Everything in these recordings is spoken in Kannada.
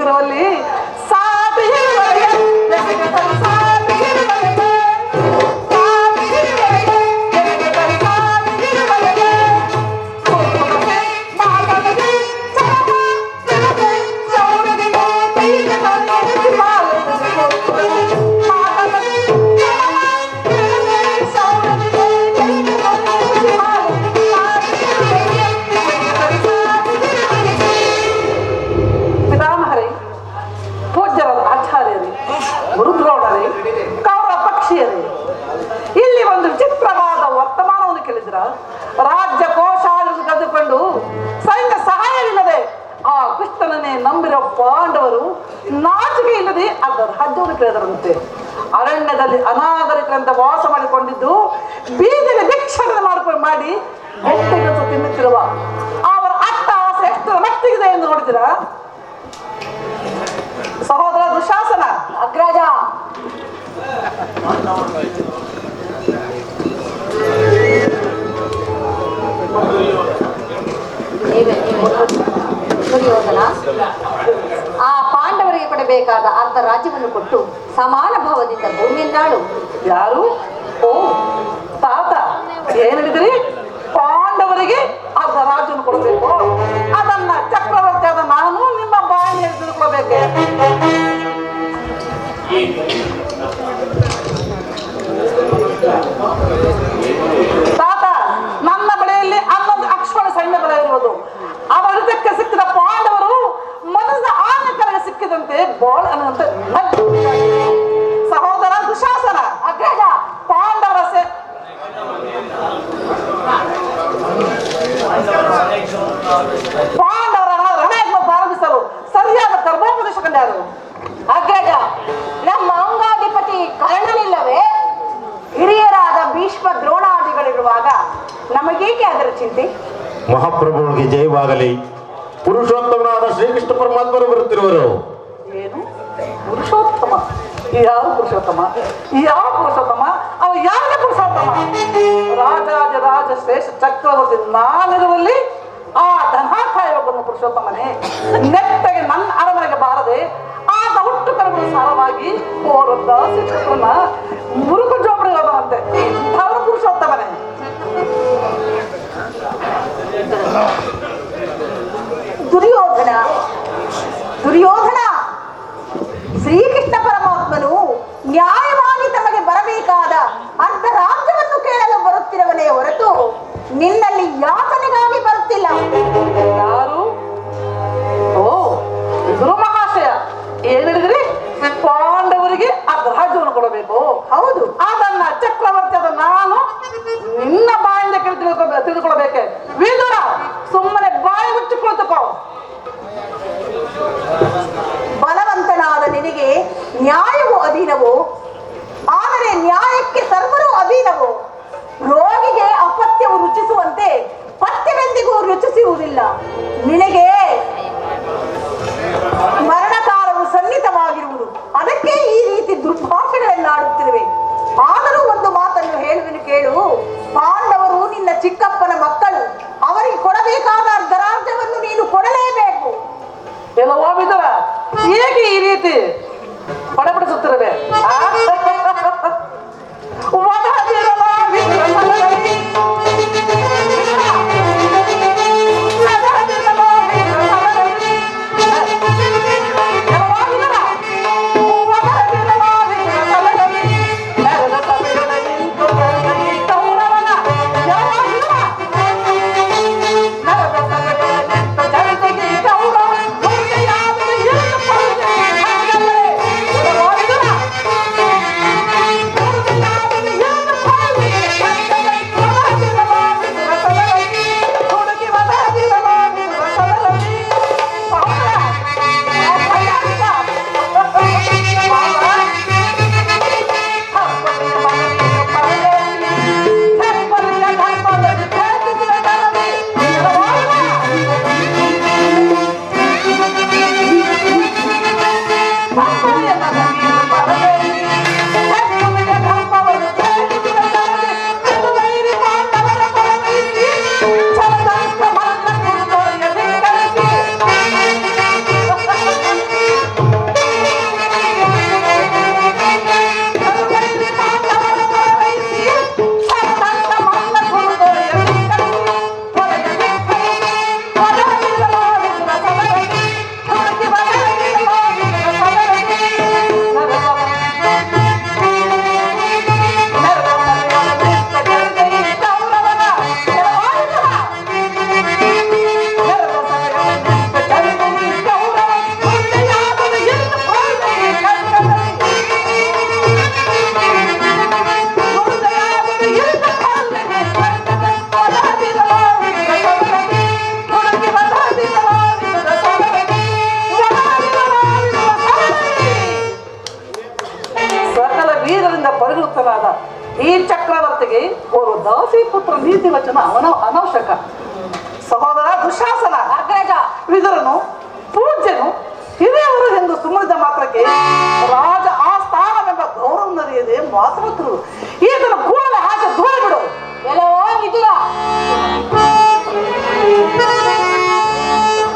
ಹೀಗಿರುವಲ್ಲಿ ಸಾಟಿ ರಾಜ್ಯ ಕೋಶಾలను ಕದ್ದುಕೊಂಡು ಸೈನ್ಯ ಸಹಾಯವಿಲ್ಲದೆ ಆ ಕೃಷ್ಣನನ್ನೇ ನಂಬಿರೋ ಪಾಂಡವರು ನಾಚಿಕೆ ಇಲ್ಲದೆ ಅದರ ಹಜ್ಜವನ್ನು ಕೇಳಿದರಂತೆ. ಅರಣ್ಯದಲ್ಲಿ ಅನಾಗರಿಕರಂತೆ ವಾಸ ಮಾಡಿಕೊಂಡಿದ್ದು ಬೀದಿಯಲ್ಲಿ ಭಿಕ್ಷಾಟನೆ ಮಾಡಿ ಗಟ್ಟಿಗಂತು ತಿನ್ನುತ್ತಿರುವ ಅವರ ಅಟ್ಟಹಾಸ ಎಷ್ಟರ ಮಟ್ಟಿಗಿದೆ ಎಂದು ನೋಡಿದಿರಾ ಸಹೋದರ ದುಶಾಸನ? ಅಗ್ರಜ, ದುರ್ಯೋಧನ ಆ ಪಾಂಡವರಿಗೆ ಕೊಡಬೇಕಾದ ಅರ್ಧ ರಾಜ್ಯವನ್ನು ಕೊಟ್ಟು ಸಮಾನ ಭಾವದಿಂದ ಭೂಮಿಯನ್ನಾಳು. ಯಾರು? ಓ ತಾತ, ಏನ್ ಹೇಳಿದ್ರಿ? ಪಾಂಡವರಿಗೆ ಅರ್ಧ ರಾಜ್ಯವನ್ನು ಕೊಡಬೇಕು, ಅದನ್ನ ಚಕ್ರವರ್ತಿಯಾದ ನಾನು ನಿಮ್ಮ ಬಾಯಿಯಲ್ಲಿ ತಿಳ್ಕೊಳ್ಬೇಕೆ? ತಾತ, ನನ್ನ ಬಳಿಯಲ್ಲಿ 11 ಅಕ್ಷರ ಸೈನ್ಯ ಬಲ ಇರುವುದು. ಅವರಿದ್ದಕ್ಕೆ ಸಿಕ್ಕಿದ ಪಾಂಡವರು ಮನಸ್ಸಿನ ಆನಕರಿಗೆ ಸಿಕ್ಕಿದಂತೆ ಬೋಳ್ ಅನ್ನಂತೆ ಸಹೋದರ ದುಶಾಸನ. ಅಗ್ರಜ, ಪಾಂಡವರ ರಣಯಜ್ಞ ಪ್ರಾರಂಭಿಸಲು ಸರಿಯಾದ ಕರ್ಮೋಪದೇಶ ಕಂಡರು. ಅಗ್ರಜ, ನಮ್ಮ ಅಂಗಾಧಿಪತಿ ಕರ್ಣನಿಲ್ಲವೇ? ಹಿರಿಯರಾದ ಭೀಷ್ಮ ದ್ರೋಣಾದಿಗಳಿರುವಾಗ ನಮಗೇಕೆ ಅದರ ಚಿಂತೆ? ಮಹಾಪ್ರಭುವಿಗೆ ಜಯವಾಗಲಿ. ಪುರುಷೋತ್ತಮನಾದ ಶ್ರೀಕೃಷ್ಣ ಪರಮಾತ್ಮರು ಬರುತ್ತಿರುವರು. ಏನು ಪುರುಷೋತ್ತಮ? ಯಾವ ಪುರುಷೋತ್ತಮ? ಯಾವ ಪುರುಷೋತ್ತಮ? ಅವ ಯಾರಿಗೆ ಪುರುಷೋತ್ತಮ? ರಾಜ ಶ್ರೇಷ್ಠ ಚಕ್ರವರ್ತಿ ನಾನಿರುವಲ್ಲಿ ಆ ಧನಾಕಾಯೋಗವನ್ನು ಪುರುಷೋತ್ತಮನೇ ನೆಟ್ಟಗೆ ನನ್ನ ಅರಮನೆಗೆ ಬಾರದೆ ಆಗ ಹುಟ್ಟು ಕರಗಳು ಸಾರವಾಗಿ ಹೋರದ್ದ ಸಿಕ್ಕನ್ನ ಮುರುಕು ಜೋಪಡಿಗಳಂತೆ ಇಂಥವರು ಪುರುಷೋತ್ತಮನೇ. ದುರ್ಯೋಧನ, ಶ್ರೀಕೃಷ್ಣ ಪರಮಾತ್ಮನು ನ್ಯಾಯವಾಗಿ ತಮಗೆ ಬರಬೇಕಾದ ಅರ್ಧ ರಾಜ್ಯವನ್ನು ಕೇಳಲು ಬರುತ್ತಿರುವನೇ ಹೊರತು ನಿನ್ನಲ್ಲಿ ಯಾತನೆಗಾಗಿ ಬರುತ್ತಿಲ್ಲ. ಯಾರು? ಓ ಧ್ರುವ ಮಹಾಶಯ, ಏನ್ ಹೇಳಿದ್ರಿ? ಪಾಂಡವರಿಗೆ ಅರ್ಧ ರಾಜ್ಯವನ್ನು ಕೊಡಬೇಕು. ಹೌದು, ಅದನ್ನ ಚಕ್ರವರ್ತಿಯಾದ ನಾನು ನಿನ್ನ ಬಾಯಿಂದ ತಿಳಿದುಕೊಳ್ಬೇಕೆ? ವಿದುರ, ಸುಮ್ಮನೆ ಬಾಯಿ ಮುಚ್ಚಿಕೊಳ್ತುಕೋ. ಬಲವಂತನಾದ ನಿನಗೆ ನ್ಯಾಯವು ಅಧೀನವೋ? ಆದರೆ ನ್ಯಾಯಕ್ಕೆ ಸರ್ವರೂ ಅಧೀನವೋ? ರೋಗಿಗೆ ಅಪತ್ಯವು ರುಚಿಸುವಂತೆ ಪಥ್ಯವೆಂದಿಗೂ ರುಚಿಸುವುದಿಲ್ಲ. ನಿನಗೆ ಮರಣಕಾಲವು ಸನ್ನಿಹಿತವಾಗಿರುವುದು, ಅದಕ್ಕೆ ಈ ರೀತಿ ದುರ್ಭಾಷೆಗಳನ್ನಾಡುತ್ತಿರುವೆ. ಆದರೂ ಒಂದು ಮಾತನ್ನು ಹೇಳುವೆನು ಕೇಳು. ಪಾಂಡವರು ನಿನ್ನ ಚಿಕ್ಕಪ್ಪನ ಮಕ್ಕಳು. ಅವರಿಗೆ ಕೊಡಬೇಕಾದ ಅರ್ಧ ರಾಜ್ಯವನ್ನು ನೀನು ಕೊಡಲೇಬೇಕು. ಎಲ್ಲ ಹೋಗಿದ್ದರ ಹೇಗೆ ಈ ರೀತಿ ಪಡೆಪಡಿಸುತ್ತಿರವೆ? ಚಕ್ರವರ್ತಿಗೆ ಓರ್ವ ದಾಸಿ ಪುತ್ರ ನೀತಿ ವಚನ ಅನವಶ್ಯಕ. ಸಹೋದರ ದುಶಾಸನ, ಅಗ್ರಜ, ವಿದುರನು ಪೂಜ್ಯನು ಹಿರಿಯವರು ಎಂದು ಸುಮ್ಮನಿದ್ದ ಮಾತ್ರಕ್ಕೆ ರಾಜ ಆಸ್ಥಾನವೆಂಬ ಗೌರವನರಿಯದೆ ಮಾತೃತರು ಈತನ ಕೂಡಲೇ ಹಾಗೆ ದೂರ ಬಿಡು. ಎಲ್ಲವೋ ವಿದುರ,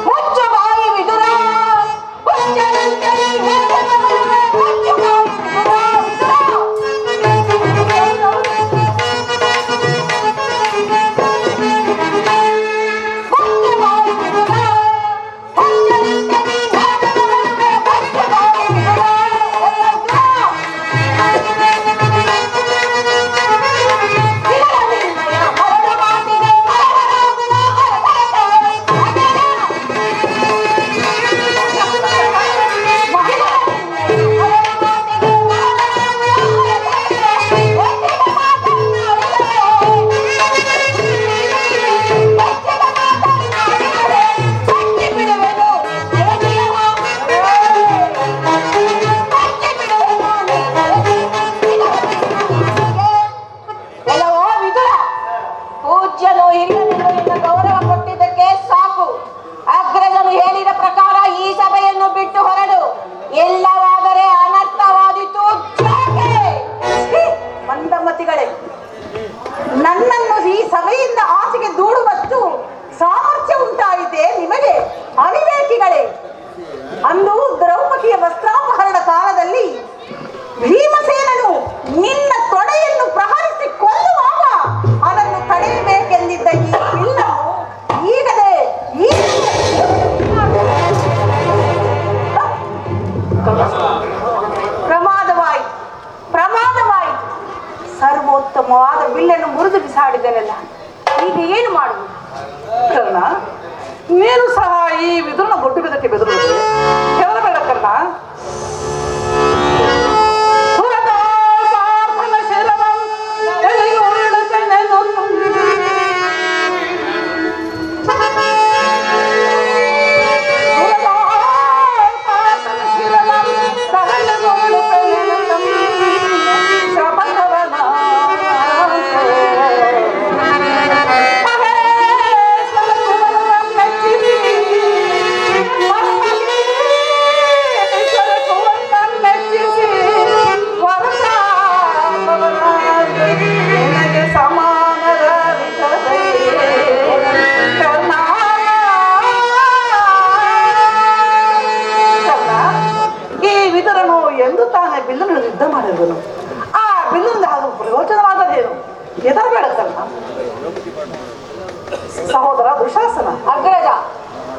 ಮುಚ್ಚ ಬಾಯಿ ವಿದುರ, ಮುಚ್ಚನಂತೆ ಹೇಳಬಲ್ಲವೇ, ಮುಚ್ಚ ಬಾಯಿ ವಿದುರ, ನನ್ನನ್ನು ಈ ಸಭೆಯಿಂದ ಆಚೆಗೆ ದೂಡುವಷ್ಟು ಸಾಮರ್ಥ್ಯ ಉಂಟಾಯಿತೆ ನಿಮಗೆ ಅವಿವೇಕಿಗಳೇ. ಅಂದು ದ್ರೌಪದಿಯ ವಸ್ತ್ರಾಪಹರಣ ಕಾಲದಲ್ಲಿ ಭೀಮಸೇನನು ನಿನ್ನ ತೊಡೆಯನ್ನು ಪ್ರಹರಿಸಿ ಕೊಲ್ಲುವಾಗ ಅದನ್ನು ತಡೆಯಬೇಕೆಂದಿದ್ದ ಈ ಬಿಲ್ಲನ್ನು ಈಗಲೇ ಪ್ರಮಾದವಾಯಿತು. ಸರ್ವೋತ್ತಮವಾದ ಬಿಲ್ಲನ್ನು ಮುರಿದು ಬಿಸಾಡಿದನಲ್ಲ, ಈಗ ಏನು ಮಾಡುವುದು? ಕರ್ಣ, ನೀನು ಸಹ ಈ ವಿದುರನ ಬೊಟ್ಟು ಬಿದ್ದಕ್ಕೆ ಬೆದರುವುದು ಹೆದರಬೇಡ ಕರ್ಣ. ಎಂದು ತಾನೇ ಬಿಲ್ಲನ್ನು ಯುದ್ಧ ಮಾಡಿರುವನು. ಆ ಬಿಲ್ಲಿನಿಂದ ಅದು ಪ್ರಯೋಜನವಾದದೇನು? ಹೆದರಬೇಡ ಕರ್ಣ. ಸಹೋದರ ದುಶಾಸನ, ಅಗ್ರಜ,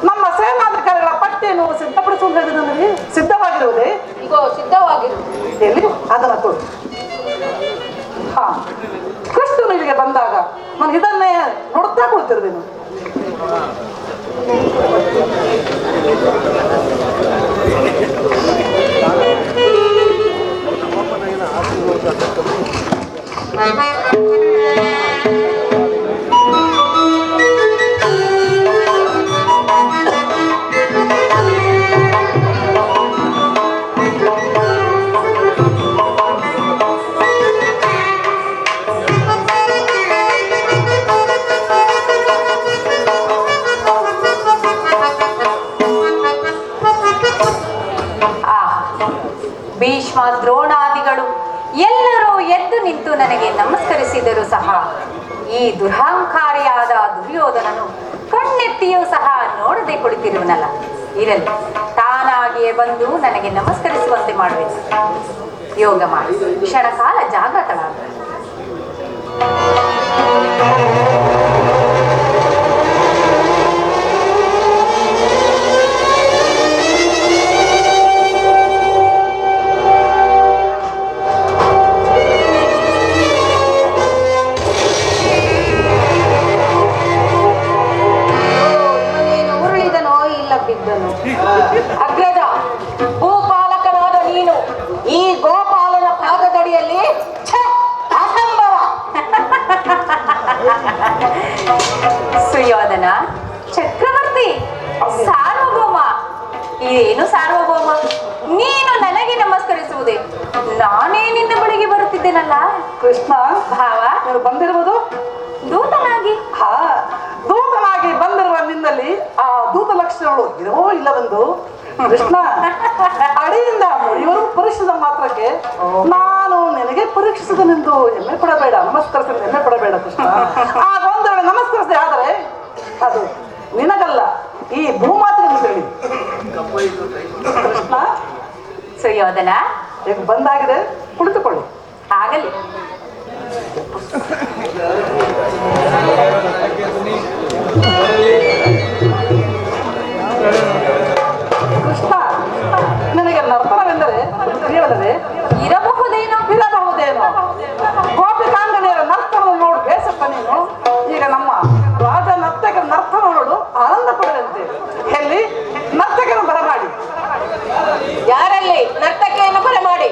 ನಮ್ಮ ಸೇನಾಧಿಕಾರಿಗಳ ಪಟ್ಟಿಯನ್ನು ಸಿದ್ಧಪಡಿಸುವುದು ನನಗೆ ಸಿದ್ಧವಾಗಿರುವುದೇ? ಈಗ ಸಿದ್ಧವಾಗಿರುವುದು. ಎಲ್ಲಿ ಅದನ್ನ ಕೊಡು. ಹಾ, ಕೃಷ್ಣನು ಇಲ್ಲಿಗೆ ಬಂದಾಗ ನಾನು ಇದನ್ನೇ ನೋಡುತ್ತಾ ಕುಳಿತಿರುವೆನು. ಭೀಷ್ಮ ದ್ರೋಣಾದಿಗಳು ಎಲ್ಲರೂ ಎದ್ದು ನಿಂತು ನನಗೆ ನಮಸ್ಕರಿಸಿದರೂ ಸಹ ಈ ದುರಹಂಕಾರಿಯಾದ ದುರ್ಯೋಧನನು ಕಣ್ಣೆತ್ತಿಯೂ ಸಹ ನೋಡದೆ ಕುಳಿತಿರುವನಲ್ಲ. ಇರಲಿ, ತಾನಾಗಿಯೇ ಬಂದು ನನಗೆ ನಮಸ್ಕರಿಸುವಂತೆ ಮಾಡುವೆನು. ಯೋಗ ಮಾಡಿ ಕ್ಷಣಕಾಲ ಜಾಗೃತಳಾಗ. ಅಗ್ರಜ, ಭೂಪಾಲಕನಾದ ನೀನು ಈ ಗೋಪಾಲನ ಪಾದದಡಿಯಲ್ಲಿ ಅಸಂಭವ. ಸುಯೋಧನ, ಚಕ್ರವರ್ತಿ, ಸಾರ್ವಭೌಮ. ಇದೇನು ಸಾರ್ವಭೌಮ? ನೀನು ನನಗೆ ನಮಸ್ಕರಿಸುವುದೇ? ನಾನೇ ನಿನ್ನ ಬಳಿಗೆ ಬರುತ್ತಿದ್ದೆ. ಬರುತ್ತಿದ್ದೇನಲ್ಲ ಕೃಷ್ಣ ಭಾವ ನೀನು ಬಂದಿರುವುದು ದೂತನಾಗಿ. ಹಾ, ದೂತನಾಗಿ ಬಂದಿರುವ ನಿನ್ನಲ್ಲಿ ಆ ದೂತ ಲಕ್ಷಣಗಳು ಇರೋ ಇಲ್ಲವೆಂದು ಕೃಷ್ಣ ಅಡಿಯಿಂದ ಮುರಿಯವರು ಪರೀಕ್ಷಿಸಿದ ಮಾತ್ರಕ್ಕೆ ನಾನು ನಿನಗೆ ಪರೀಕ್ಷಿಸಿದನೆಂದು ಹೆಮ್ಮೆ ಪಡಬೇಡ, ನಮಸ್ಕರಿಸಿದ ಹೆಮ್ಮೆ ಪಡಬೇಡ ಕೃಷ್ಣ. ಆ ಒಂದು ವೇಳೆ ನಮಸ್ಕರಿಸಿದೆ ಆದರೆ ಅದು ನಿನಗಲ್ಲ, ಈ ಭೂಮಾತೆಗೆ ಅಂತ ಹೇಳಿ ಕೃಷ್ಣ. ಸುಯೋಧನ ಈಗ ಬಂದಾಗಿದೆ, ಕುಳಿತುಕೊಳ್ಳಿ. ಆಗಲಿ. ಕೃಷ್ಣ, ನನಗೆ ನರ್ತನವೆಂದರೆ ತಿಳಿಯವಲ್ಲವೇ? ಇರಬಹುದೇನೋ. ಇರಬಹುದೇನೋ. ಗೋಪಿಕಾಂಗನೆಯರ ನರ್ತನ ನೋಡು ಬೇಸಪ್ಪ ನೀನು. ಈಗ ನಮ್ಮ ರಾಜ ನರ್ತಕರ ನರ್ತನ ನೋಡು ಆನಂದ ಪಡುವಂತೆ. ಎಲ್ಲಿ ನರ್ತಕನ ಬರಮಾಡಿ. ಯಾರಲ್ಲಿ ನರ್ತಕಿಯನ್ನು ಬರಮಾಡಿ.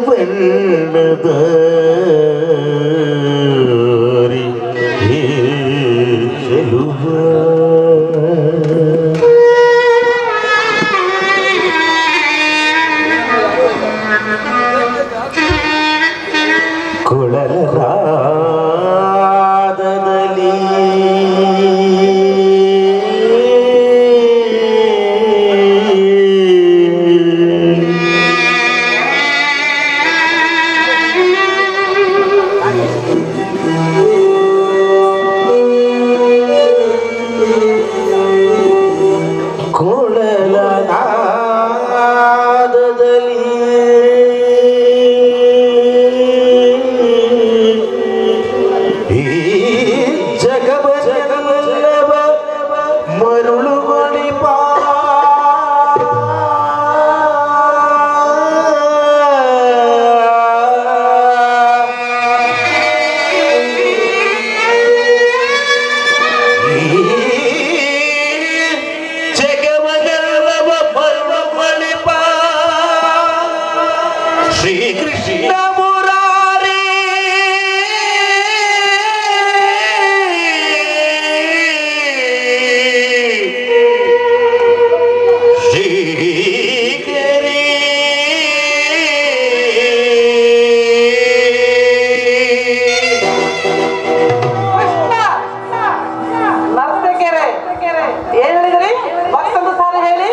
ಬಣ್ಣದ ಚೆಲುವ ಕೊಳಲ ರಾಗದಲ್ಲಿ ಕೊಳಲ ನಾದದಲ್ಲಿ ಈ ಜಗಬಲ್ಲವ ಮರುಳು ಮಣಿಪ ಜಗಮಗಲ್ಲವ ಮರುಳು ಮಣಿಪ ಶ್ರೀ ಕೃಷ್ಣ ಮುರಾರಿ ಶ್ರೀಗರಿ ನರ್ತಕೆರೆ ಏನ್ ಹೇಳಿದ್ರಿ ಮತ್ತೊಂದು ಸಾರಿ ಹೇಳಿ.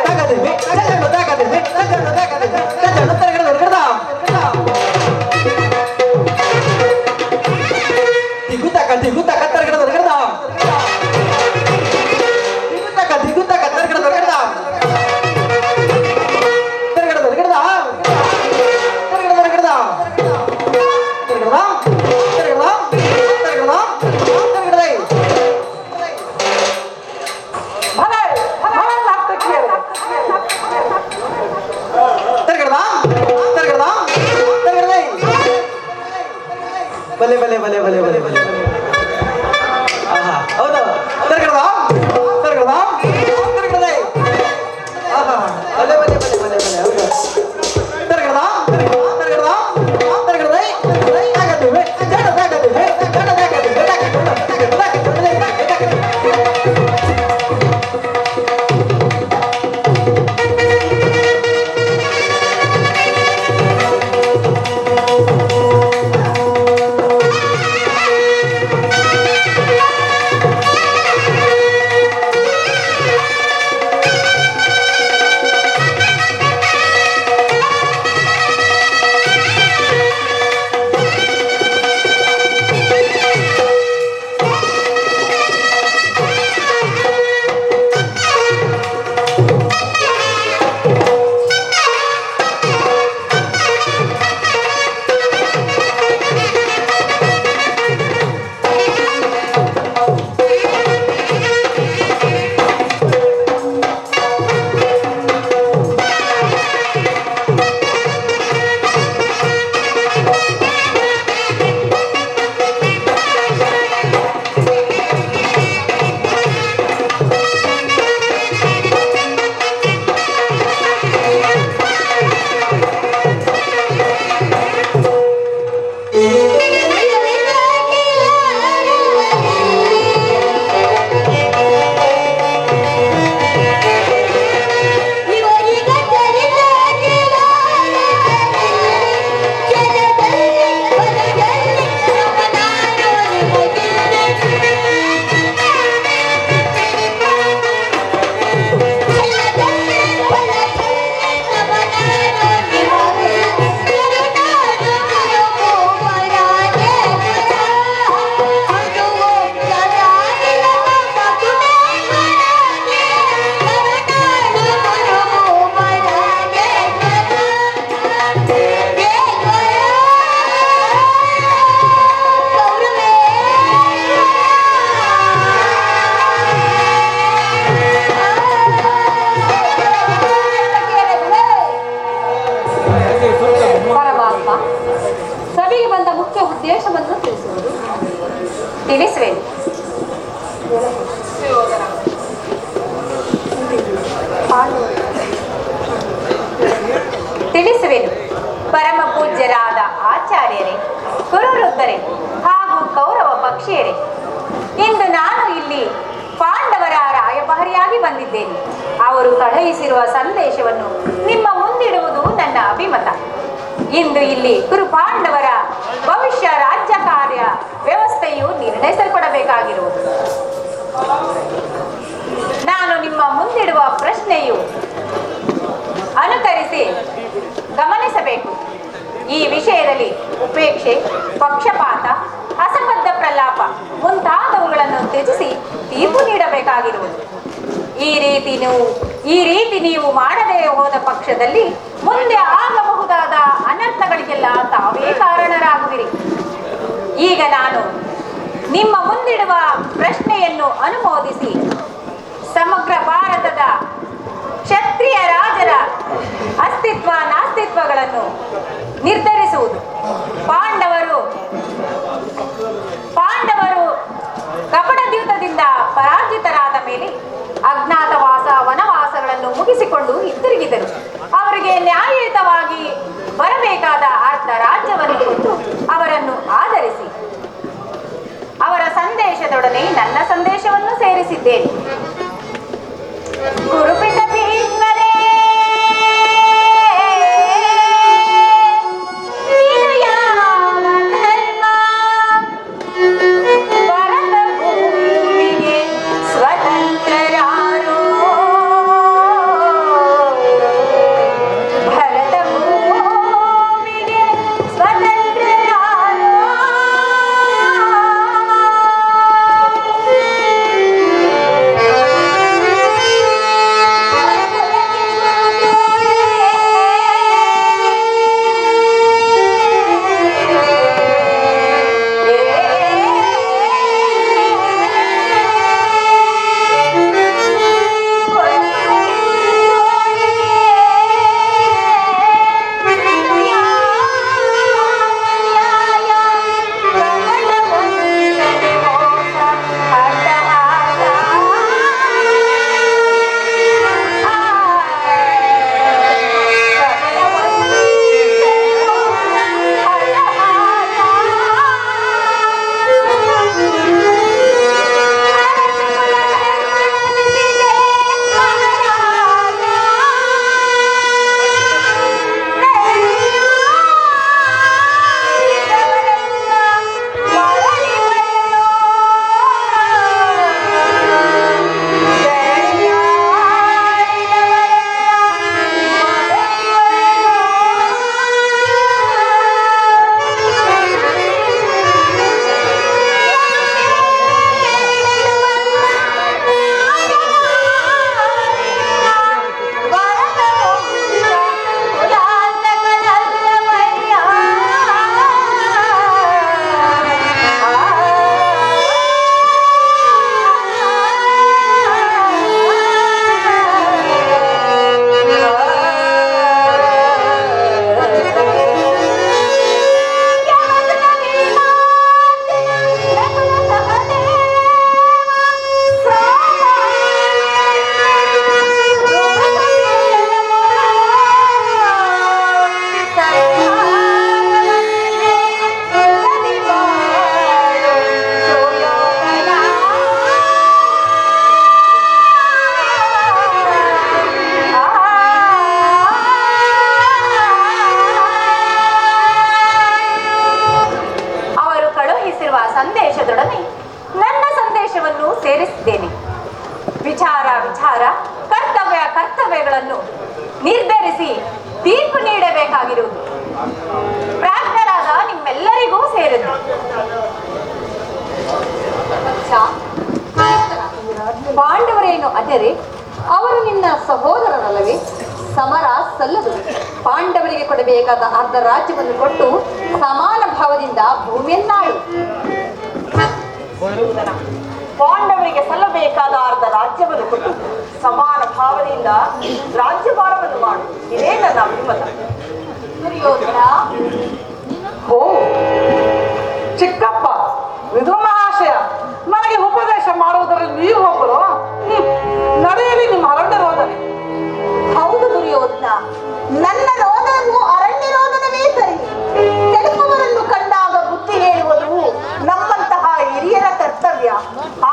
ತಾಕದಿರ್ಬೆ ಚಂದ್ರನು ತಾಕದಿರ್ಬೆ ಚಂದ್ರನು ತಾಕದಿರ್ಬೆ ಚಂದ್ರನು ತರಗಡ ಹೊರಗಡ ದಿಗುತ್ತಾಕ ತರಗಡ ಹೊರಗಡ ದಿಗುತ್ತಾಕ ತರಗಡ ಹೊರಗಡ ತರಗಡ ಹೊರಗಡ ತರಗಡ ಹೊರಗಡ ತರಗಡ ತರಗಡ ತರಗಡ ತರಗಡ ಬಲೆ ಬಲೆ ಬಲೆ ಬಲೆ ಬಲೆ ಬಲೆ ಹೌದು ತರಗಡದ ತರಗಡದ ತರಗಡದ ಬಲೆ ಬಲೆ ಬಲೆ ಬಲೆ ಬಲೆ ಹೌದು ತರಗಡದ ತರಗಡದ ತರಗಡದ ತಾಕದಿವೆ ಜಡ ತಾಕದಿವೆ ಜಡ ತಾಕದಿವೆ ಸಭೆಗೆ ಬಂದ ಮುಖ್ಯ ಉದ್ದೇಶವನ್ನು ತಿಳಿಸುವುದು ತಿಳಿಸುವೇನು. ತಿಳಿಸುವೆನು. ಪರಮ ಪೂಜ್ಯರಾದ ಆಚಾರ್ಯರೇ, ಕುರುವೃದ್ಧರೇ ಹಾಗೂ ಕೌರವ ಪಕ್ಷಿಯರೇ, ಇಂದು ನಾನು ಇಲ್ಲಿ ಪಾಂಡವರ ರಾಯಭಾರಿಯಾಗಿ ಬಂದಿದ್ದೇನೆ. ಅವರು ಕಳುಹಿಸಿರುವ ಸಂದೇಶವನ್ನು ನಿಮ್ಮ ಮುಂದಿಡುವುದು ನನ್ನ ಅಭಿಮತ. ಇಂದು ಇಲ್ಲಿ ಕುರು ಪಾಂಡವರ ಭವಿಷ್ಯ ರಾಜ್ಯ ಕಾರ್ಯ ವ್ಯವಸ್ಥೆಯು ನಿರ್ಣಯಿಸಲ್ಪಡಬೇಕಾಗಿರುವುದು. ನಾನು ನಿಮ್ಮ ಮುಂದಿಡುವ ಪ್ರಶ್ನೆಯು ಅನುಕರಿಸಿ ಗಮನಿಸಬೇಕು. ಈ ವಿಷಯದಲ್ಲಿ ಉಪೇಕ್ಷೆ, ಪಕ್ಷಪಾತ, ಅಸಂಬದ್ಧ ಪ್ರಲಾಪ ಮುಂತಾದವುಗಳನ್ನು ತ್ಯಜಿಸಿ ತೀರ್ಪು ನೀಡಬೇಕಾಗಿರುವುದು. ಈ ರೀತಿ ನೀವು ಮಾಡದೇ ಹೋದ ಪಕ್ಷದಲ್ಲಿ ಮುಂದೆ ಆಗಬಹುದಾದ ಅನರ್ಥಗಳಿಗೆಲ್ಲ ತಾವೇ ಕಾರಣರಾಗುವಿರಿ. ಈಗ ನಾನು ನಿಮ್ಮ ಮುಂದಿಡುವ ಪ್ರಶ್ನೆಯನ್ನು ಅನುಮೋದಿಸಿ ಸಮಗ್ರ ಭಾರತದ ಕ್ಷತ್ರಿಯ ರಾಜರ ಅಸ್ತಿತ್ವ ನಾಸ್ತಿತ್ವಗಳನ್ನು ನಿರ್ಧರಿಸುವುದು. ಪಾಂಡವರು ಕಪಟದ್ಯೂತದಿಂದ ಪರಾಜಿತರಾದ ಮೇಲೆ ಅಜ್ಞಾತವಾಸ ವನವಾಸಗಳನ್ನು ಮುಗಿಸಿಕೊಂಡು ಹಿಂತಿರುಗಿದರು. ಅವರಿಗೆ ನ್ಯಾಯಯುತವಾಗಿ ಬರಬೇಕಾದ ಅರ್ಧ ರಾಜ್ಯವನ್ನು ಕೊಟ್ಟು ಅವರನ್ನು ಆಧರಿಸಿ ಅವರ ಸಂದೇಶದೊಡನೆ ನನ್ನ ಸಂದೇಶವನ್ನು ಸೇರಿಸಿದ್ದೇನೆ. ಕುರುಪಿತ ಭೀಷ್ಮರೇ, ಭರತ ಭೂಮಿಗೆ ಸ್ವತಂತ್ರರಾರೋ ಪಾಂಡವರೇನು ಅದರೆ ಅವರು ನಿನ್ನ ಸಹೋದರರಲ್ಲವೇ? ಸಮರ ಸಲ್ಲದು. ಪಾಂಡವರಿಗೆ ಕೊಡಬೇಕಾದ ಅರ್ಧ ರಾಜ್ಯವನ್ನು ಕೊಟ್ಟು ಸಮಾನ ಭಾವದಿಂದ ಭೂಮಿಯನ್ನಾಳು. ಪಾಂಡವರಿಗೆ ಸಲ್ಲಬೇಕಾದ ಅರ್ಧ ರಾಜ್ಯವನ್ನು ಕೊಟ್ಟು ಸಮಾನ ಭಾವನೆಯಿಂದ ರಾಜ್ಯಭಾರವನ್ನು ಮಾಡು. ಇದೇ ನನ್ನ ಅಭಿಮತ. ದುರ್ಯೋಧನ, ಓ ಚಿಕ್ಕಪ್ಪ, ವಿಧು ಮಹಾಶಯ, ನನಗೆ ಉಪದೇಶ ಮಾಡುವುದರಲ್ಲಿ ನೀವು ಒಬ್ಬರು. ನಡೆಯಲಿ ನಿಮ್ಮ ಅರಣ್ಯ ರೋದನೆ. ಹೌದು ದುರ್ಯೋಧನ, ನನ್ನ ರೋದನವು ಅರಣ್ಯ ರೋದನವೇ ಸರಿ. ಕೆಡುಕವರನ್ನು ಕಂಡಾಗ ಬುದ್ಧಿ ಹೇಳುವುದು ನಮ್ಮಂತಹ ಹಿರಿಯರ ಕರ್ತವ್ಯ.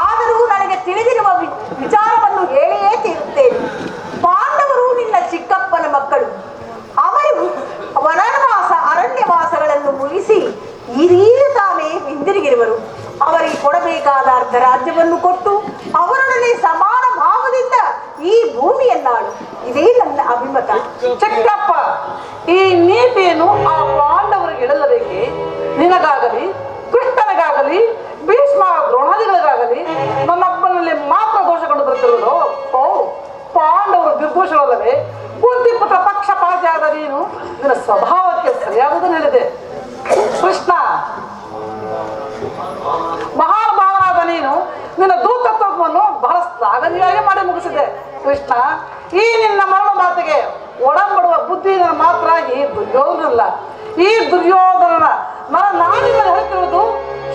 ಆದರೂ ನನಗೆ ತಿಳಿದಿರುವ ವಿಚಾರವನ್ನು ಹೇಳಿಯೇ ತೀರುತ್ತೇನೆ. ಪಾಂಡವರು ನಿನ್ನ ಚಿಕ್ಕಪ್ಪನ ಮಕ್ಕಳು. ಅವರು ವನವಾಸ ಅರಣ್ಯವಾಸಗಳನ್ನು ಮುಗಿಸಿ ಹಿರಿಯ ತಾನೇ ಹಿಂದಿರುಗಿರುವರು. ಅವರಿಗೆ ಕೊಡಬೇಕಾದ ಅರ್ಧ ರಾಜ್ಯವನ್ನು ಕೊಟ್ಟು ಅವರೊಡನೆ ಸಮಾನ ಭಾವದಿಂದ ಈ ಭೂಮಿಯನ್ನಾಳು. ಇದೇ ನನ್ನ ಅಭಿಮತ. ಚಿಕ್ಕಪ್ಪ, ಈ ನೀತಿಯನ್ನು ಆ ಪಾಂಡವರಿಗೆ ಹೇಳಲೇಕೆ? ನಿನಗಾಗಲಿ, ಕೃಷ್ಣನಿಗಾಗಲಿ, ಭೀಷ್ಮ ದ್ರೋಣಾದಿಗಳಿಗಾಗಲಿ ನನ್ನಪ್ಪನಲ್ಲಿ ಮಾತ್ರ ದೋಷ ಕಂಡು ಬರುತ್ತಿರುವುದು. ಓ ಪಾಂಡವರು ನಿರ್ದೋಷಗಳಲ್ಲವೇ? ಬುದ್ಧಿಪುತ್ರ ಪಕ್ಷಪಾತಿಯಾದ ನೀನು ನಿನ್ನ ಸ್ವಭಾವಕ್ಕೆ ಸರಿಯಾಗುವುದನ್ನು ಹೇಳಿದೆ. ಕೃಷ್ಣ, ಮಹಾನುಭಾವನಾದ ನೀನು ನಿನ್ನ ದೂತತ್ವವನ್ನು ಬಹಳ ಶ್ಲಾಘನೀಯವಾಗಿ ಮಾಡಿ ಮುಗಿಸಿದೆ. ಕೃಷ್ಣ, ಈ ನಿನ್ನ ಮರಣ ಮಾತಿಗೆ ಒಡಂಬಡುವ ಬುದ್ಧಿ ಮಾತ್ರ ಈ ದುರ್ಯೋಧನಲ್ಲ. ಈ ದುರ್ಯೋಧನನ ನಾಡಿನಲ್ಲಿ ಹೇಳ್ತಿರುವುದು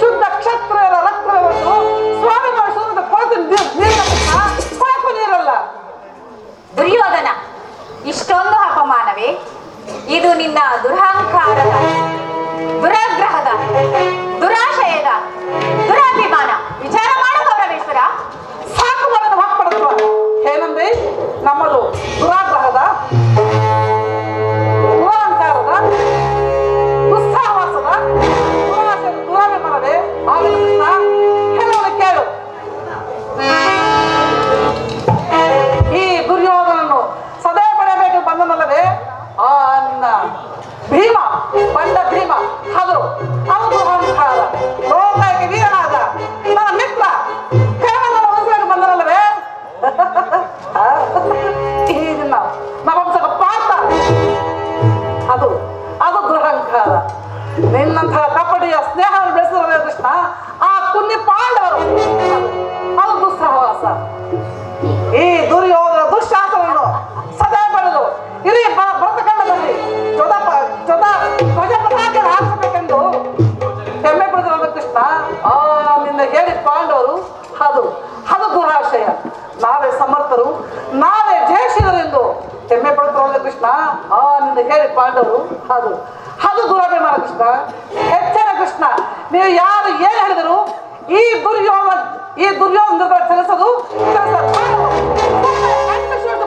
ಶುದ್ಧ ಕ್ಷತ್ರಿಯರ ರಕ್ತವನ್ನು ಸ್ವಾಭಿಮಾನ ಶುದ್ಧ ಕೊಳಕು ನೀರಲ್ಲ. ದುರ್ಯೋಧನ, ಇಷ್ಟೊಂದು ಅಪಮಾನವೇ? ಇದು ನಿನ್ನ ದುರಹಂಕಾರದ, ದುರಾಗ್ರಹದ, ದುರಾಶಯದ, ದುರಾಭಿಮಾನ. ವಿಚಾರ ಮಾಡು ಗೌರವೇಶ್ವರ. ಸಾಕು ಮಾಡಲು ಹಾಕ್ಪಡುತ್ತವ. ಏನಂದ್ರೆ ನಮ್ಮದು ದುರಾಗ್ರಹದ, ದುರಹಂಕಾರದ, ದುಸ್ಸಾಹಸದ, ದುರಾಭಿಮಾನವೇ? ಆಗಲಿ ಕೃಷ್ಣ, ಹೇಳೋಣ ಕೇಳು. ಈ ದುರ್ಯೋಧನನ್ನು ಸದಾ ಪಡೆಯಬೇಕು ಬಂದನಲ್ಲವೇ ಆ ನಿನ್ನ ಭೀಮ, ಬಂಡ ಭೀಮ. ಅದು ದುರಹಂಕಾರ, ಲೋಕಕ್ಕೆ ವೀರನಾದ ನನ್ನ ಮಿತ್ರ ಕರ್ಣನ ವಹಿಸಬೇಕು ಬಂದನಲ್ಲವೇ? ಈ ನಿನ್ನ ನವಂಸಕ ಪಾತ್ರ, ಅದು ಅದು ದುರಹಂಕಾರ. ನಿನ್ನಂತಹ ಕಪಟಿಯ ಸ್ನೇಹವನ್ನು ಬೆಳೆಸಿದರೆ ಕೃಷ್ಣ, ಆ ಕುನ್ನಿ ಪಾಂಡವರು, ಅದು ದುಸ್ಸಹವಾಸ. ಈ ದುರ್ಯೋಧನ ದುಶ್ಶಾಸನವನ್ನು ಸದಾ ಪಡೆದು ಇಡೀ ಭರತಖಂಡದಲ್ಲಿ ಧ್ವಜ ಪತಾಕೆ ಹಾರಿಸಬೇಕೆಂದು ಹೆಮ್ಮೆ ಪಡೆದಿರುವ ಕೃಷ್ಣ, ಆ ನಿನ್ನ ಹೇಳಿ ಪಾಂಡವರು, ಅದು ಅದು ದುರಾಶಯ. ನಾವೇ ಸಮರ್ಥರು, ನಾವೇ ಜಯಶೀಲರು ಎಂದು ಹೆಮ್ಮೆ ಪಡುತ್ತಿರುವ ಕೃಷ್ಣ, ಆ ನಿನ್ನ ಹೇಳಿ ಪಾಂಡವರು, ಅದು ಅದು ದುರಾಭಿಮಾನ ಕೃಷ್ಣ. ಎಚ್ಚರ ಕೃಷ್ಣ, ನೀವು ಯಾರು ಏನು ಹೇಳಿದರು ಈ ದುರ್ಯೋಧನ ಚಲಿಸೋದು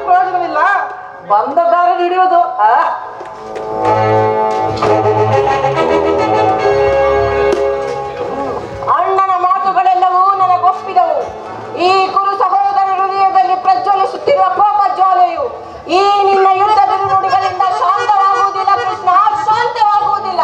ಪ್ರಯೋಜನವಿಲ್ಲ. ಬಂದ ದಾರಿ ಹಿಡಿಯೋದು. ಅಣ್ಣನ ಮಾತುಗಳೆಲ್ಲವೂ ನನಗೊಪ್ಪಿದವು. ಈ ಕುರು ಸಹೋದರ ಹೃದಯದಲ್ಲಿ ಪ್ರಜ್ವಲಿಸುತ್ತಿರುವ ಕೋಪ ಜ್ವಾಲೆಯು ಈ ನಿನ್ನ ಯುದ್ಧ ಬಿರುನುಡಿಗಳಿಂದ ಶಾಂತವಾಗುವುದಿಲ್ಲ ಕೃಷ್ಣ, ಶಾಂತವಾಗುವುದಿಲ್ಲ.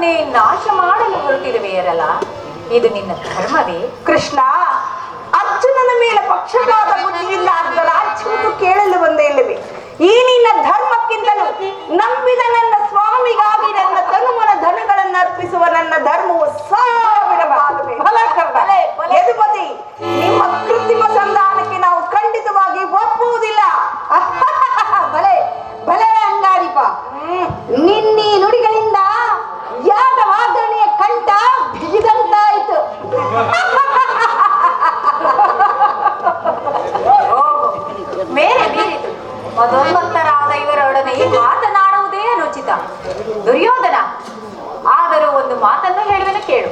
ಗುರುಕುಲವನ್ನೇ ನಾಶ ಮಾಡಲು ಹೊರಟಿರುವೆಯರಲ್ಲ, ಇದು ನಿನ್ನ ಧರ್ಮವೇ? ಕೃಷ್ಣ, ಅರ್ಜುನನ ಮೇಲೆ ಪಕ್ಷಪಾತ ಬುದ್ಧಿಯಿಂದ ಅರ್ಧ ರಾಜ್ಯವನ್ನು ಕೇಳಲು ಬಂದೇ ಇಲ್ಲವೇ? ಈ ನಿನ್ನ ಧರ್ಮಕ್ಕಿಂತಲೂ ನಂಬಿದ ನನ್ನ ಸ್ವಾಮಿಗಾಗಿ ನನ್ನ ತನುಮನ ಧನಗಳನ್ನು ಅರ್ಪಿಸುವ ನನ್ನ ಧರ್ಮವು ಸಾವಿರ ಯದುಪತಿ, ನಿಮ್ಮ ಕೃತ್ರಿಮ ಸಂಧಾನಕ್ಕೆ ನಾವು ಖಂಡಿತವಾಗಿ ಒಪ್ಪುವುದಿಲ್ಲ. ಭಲೆ ಭಲೆ ಅಂಗಾರಿಪ, ನಿನ್ನೀ ನುಡಿಗಳಿಂದ ಯಾದ ವಾದನೆಯ ಕಂಠ ಬಿಗಿದಂತಾಯಿತು. ಮೇಲೆ ಮೀರಿತು. ಮದೋನ್ಮತ್ತರಾದ ಇವರೊಡನೆ ಮಾತನಾಡುವುದೇ ಅನುಚಿತ. ದುರ್ಯೋಧನ, ಆದರೂ ಒಂದು ಮಾತನ್ನು ಹೇಳುವೆನು ಕೇಳು.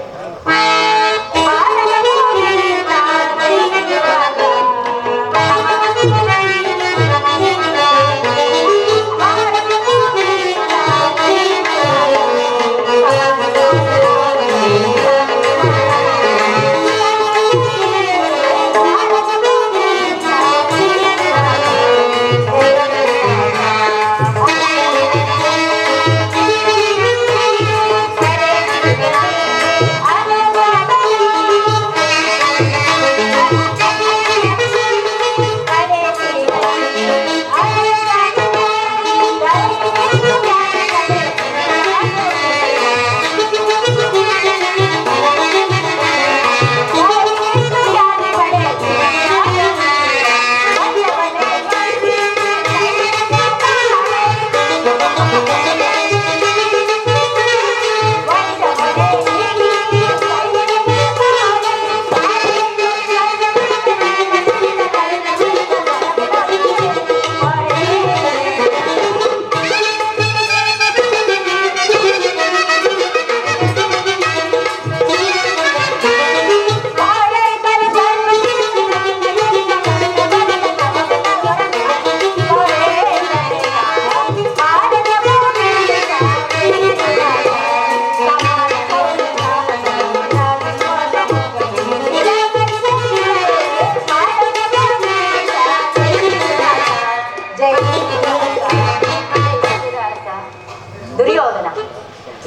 ದುರ್ಯೋಧನ,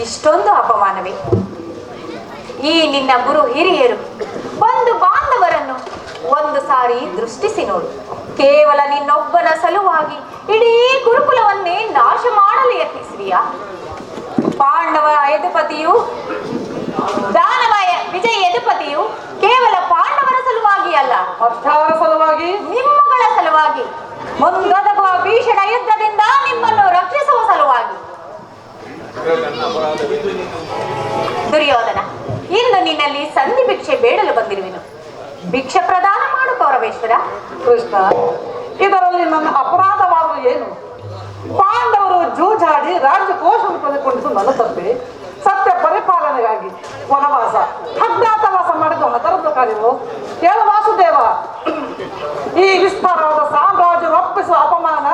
ಇಷ್ಟೊಂದು ಅಪಮಾನವೇ? ಈ ನಿನ್ನ ಗುರು ಹಿರಿಯರು ಒಂದು ಬಾಂಧವರನ್ನು ಒಂದು ಸಾರಿ ದೃಷ್ಟಿಸಿ ನೋಡು. ಕೇವಲ ನಿನ್ನೊಬ್ಬನ ಸಲುವಾಗಿ ಇಡೀ ಗುರುಕುಲವನ್ನೇ ನಾಶ ಮಾಡಲು ಯತ್ನಿಸುವಿಯಾ? ಪಾಂಡವ ಯದುಪತಿಯು, ದಾನವ ವಿಜಯ ಯದುಪತಿಯು ಕೇವಲ ಪಾಂಡವರ ಸಲುವಾಗಿ ಅಲ್ಲ, ಅರ್ಥಾರ ಸಲುವಾಗಿ, ನಿಮ್ಮಗಳ ಸಲುವಾಗಿ, ಮುಂದೊದಗುವ ಭೀಷಣ ಯುದ್ಧದಿಂದ ನಿಮ್ಮನ್ನು ರಕ್ಷಿಸುವ ಸಲುವಾಗಿ. ದುರ್ಯೋಧನ, ಇಂದು ನಿನ್ನಲ್ಲಿ ಸಂಧಿ ಭಿಕ್ಷೆ ಬೇಡಲು ಬಂದಿರುವೆನು. ಭಿಕ್ಷೆ ಪ್ರದಾನ ಮಾಡು ಕೌರವೇಶ್ವರ. ಕೃಷ್ಣ, ಇದರಲ್ಲಿ ನನ್ನ ಅಪರಾಧವಾದರೂ ಏನು? ಪಾಂಡವರು ಜೂಜಾಡಿ ರಾಜ್ಯಕೋಶವನ್ನು ಕಳೆದುಕೊಂಡಿದ್ದು ನನ್ನ ತಪ್ಪೆ. ಸತ್ಯ ಪರಿಪಾಲನೆಗಾಗಿ ವನವಾಸ, ಅಜ್ಞಾತವಾಸ ಮಾಡಿದ್ದು ಅದರದ್ದು ಕಾರ್ಯವು. ಕೇಳ ವಾಸುದೇವ, ಈ ವಿಸ್ತಾರವಾದ ಸಾಮ್ರಾಜ್ಯ ಒಪ್ಪಿಸುವ ಅಪಮಾನ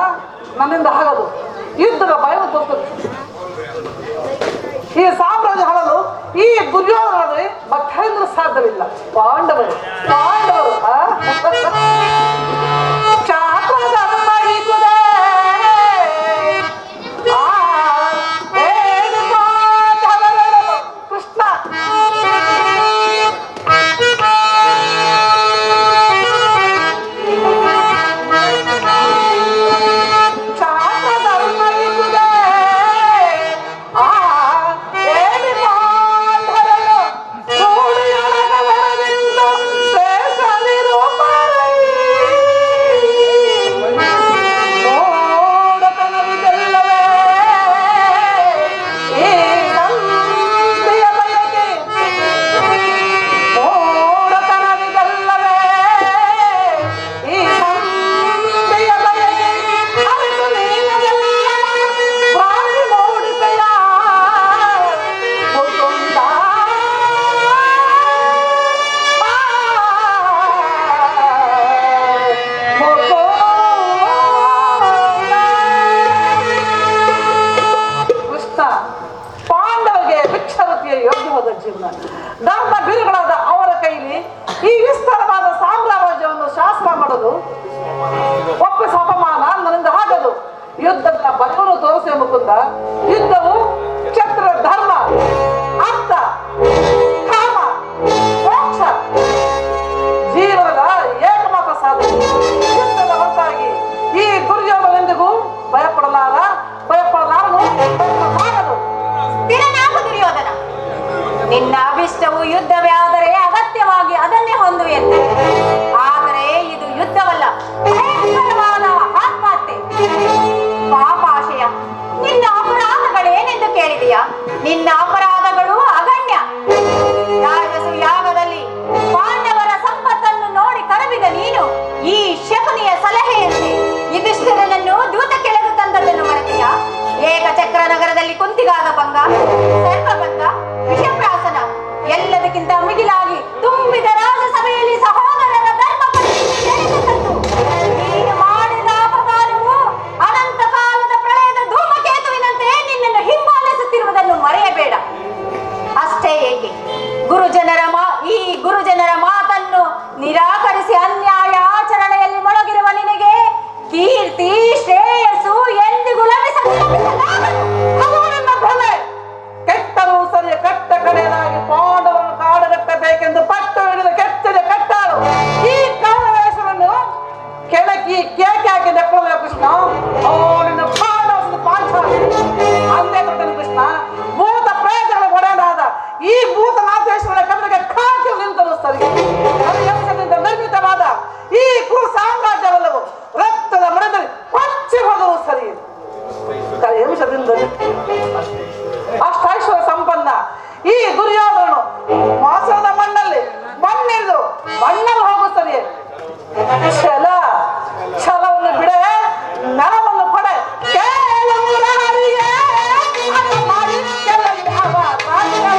ನನ್ನಿಂದ ಆಗದು. ಯುದ್ಧದ ಭಯವು ತೋರ್ತದೆ. ಈ ಸಾಮ್ರಾಜ್ಯ ಹಳಲು ಈ ದುರ್ಯೋಧನರಲ್ಲಿ ಭಕ್ತರಿಂದ ಸಾಧ್ಯವಿಲ್ಲ. ಪಾಂಡವರು ಕೃಷ್ಣ, ಜೀವನ ಧರ್ಮ ಬಿರುಗಳಾದ ಅವರ ಕೈಲಿ ಈ ವಿಸ್ತಾರವಾದ ಸಾಮ್ರಾಜ್ಯವನ್ನು ಶಾಸ್ತ್ರ ಮಾಡಲು ಒಪ್ಪಿಸ ಅಪಮಾನ ನನ್ನಿಂದ ಆಗದು. ಯುದ್ಧದ ಬಲವನ್ನು ತೋರಿಸುವ ಮುಕುಂದ, ಯುದ್ಧವು ಕ್ಷತ್ರ ಧರ್ಮ ನಿನ್ನ ಅಭಿಷ್ಟವು ಯುದ್ಧವೇ ಆದರೆ ಅಗತ್ಯವಾಗಿ ಅದನ್ನೇ ಹೊಂದು ಎಂದೆ. ಆದರೆ ಇದು ಯುದ್ಧವಲ್ಲ, ಭಯಂಕರವಾದ ಆತ್ಮಹತ್ಯೆ. ಪಾಪಾಶಯ, ನಿನ್ನ ಅಪರಾಧಗಳೇನೆಂದು ಕೇಳಿದೆಯಾ? ನಿನ್ನ ಅಪರಾಧಗಳು ಅಗಣ್ಯ. ರಾಜಸು ಯಾಗದಲ್ಲಿ ಪಾಂಡವರ ಸಂಪತ್ತನ್ನು ನೋಡಿ ಕರಬಿದ ನೀನು ಈ ಶಕುನಿಯ ಸಲಹೆಯಂತೆ ಯುಧಿಷ್ಠಿರನನ್ನು ದೂತ ಕೆಳಗೆ ತಂದದ್ದನ್ನು ಮರೆತೆಯಾ? ಏಕಚಕ್ರ ನಗರದಲ್ಲಿ ಕುಂತಿಗಾದ ಭಂಗ, ಸರ್ಪಬಂಧ, ವಿಷಪ್ರಾಸನ, ಎಲ್ಲದಕ್ಕಿಂತ ಮಿಗಿಲಾಗಿ ತುಂಬಿದ ರಾಜಸಭೆಯಲ್ಲಿ ಸಹೋದರರ ಧರ್ಮ ನೀನು ಮಾಡಿದ ಅಪಕಾರವು ಅನಂತ ಕಾಲದ ಪ್ರಳಯದ ಧೂಮಕೇತುವಿನಂತೆ ನಿನ್ನನ್ನು ಹಿಂಬಾಲಿಸುತ್ತಿರುವುದನ್ನು ಮರೆಯಬೇಡ. ಅಷ್ಟೇ ಏಕೆ, ಈ ಗುರುಜನರ ಮಾತನ್ನು ನಿರಾಕರಿಸಿ ಅನ್ಯಾಯ ಆಚರಣೆಯಲ್ಲಿ ಮೊಳಗಿರುವ ನಿನಗೆ ಕೀರ್ತಿ ಶ್ರೇಯಸ್ಸು ಎಂದಿಗೂ ಭ್ರಮೆ. ಕೆಟ್ಟರೂ ಸರಿಯ ಕಟ್ಟ ಕಡೆಯದಾಗಿ ಪಾಂಡವರನ್ನು ಕಾಡಗಟ್ಟಬೇಕೆಂದು ಪಟ್ಟು ಹಿಡಿದು ಕೆಟ್ಟದ ಕಟ್ಟಾಳು ಈ ಕೌರವೇಶ್ವರನ್ನು ಕೆಳಕಿ ಕೇಕೆ ಹಾಕಿ ನೆಕ್ಕಳಲ್ಲ ಕೃಷ್ಣ. ಅವನಿನ್ನು ಪಾಂಡವ ಪಾಂಚಾಲಿ ಅಂದೇ ದೊಡ್ಡನು ಕೃಷ್ಣ. ಭೂತ ಪ್ರಯತ್ನಗಳ ಒಡೆಯನಾದ ಈ ಭೂತನಾಥೇಶ್ವರನ ಕಡೆಗೆ ಕಾಕಿ ನಿಂತರು ಸರಿ. ಅಂಶದಿಂದ ನಿರ್ಮಿತವಾದ ಈ ಕುರು ಸಾಮ್ರಾಜ್ಯವೆಲ್ಲವೂ ರಕ್ತದ ಮರದಲ್ಲಿ ಕೊಚ್ಚಿ ಹೋದವು ಸರಿ. ಅಂಶದಿಂದ ಅಷ್ಟೈಶ್ವರ ಸಂಪನ್ನ ಈ ದುರ್ಯೋಧನನು ಮಾಸದ ಮಣ್ಣಲ್ಲಿ ಮಣ್ಣಿದ್ದು ಮಣ್ಣಲ್ಲಿ ಹೋಗುತ್ತದೆ. ಛಲವನ್ನು ಬಿಡೆ, ನರವನ್ನು ಪಡೆ, ಕೇಳುವವರಿಗೆ ಅನ್ನ ಮಾಡಿ ಕೆಲವರಿಗೆ ಅವ ರಾಜ್ಯವ.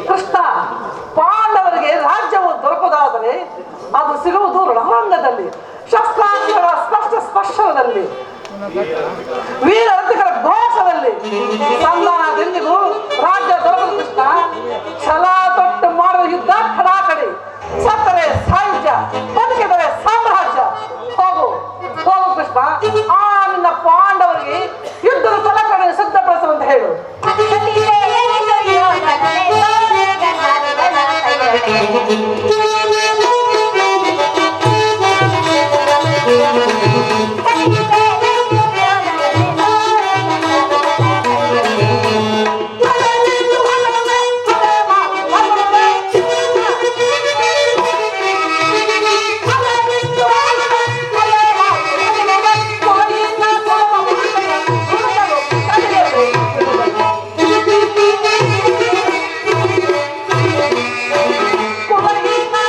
ಕೃಷ್ಣ, ಪಾಂಡವರಿಗೆ ರಾಜ್ಯವು ದೊರಕುವುದಾದರೆ ಅದು ಸಿಗುವುದು ರಣರಂಗದಲ್ಲಿ, ಶಸ್ತ್ರಾಸ್ತ್ರಗಳ ಸ್ಪರ್ಶದಲ್ಲಿ, ವೀರರಥಿಗಳ ಘೋಷದಲ್ಲಿ. ಸಂಧಾನದೆಂದಿಗೂ ರಾಜ್ಯ ದೊರಕದು ಕೃಷ್ಣ. ಛಲ ತೊಟ್ಟು ಮಾಡುವ ಯುದ್ಧ ಕಡಾಕಡಿ, ಸತ್ತರೆ ಸಾಯುಜ್ಯ, ಬದುಕಿದರೆ ಸಾಮ್ರಾಜ್ಯ. ಹೋಗು ಹೋಗು ಕೃಷ್ಣ, ಆ ನಿನ್ನ ಪಾಂಡವರಿಗೆ ಯುದ್ಧದ ಸಲಕರಣೆ ಸಿದ್ಧಪಡಿಸುವಂತ ಹೇಳು. Bye.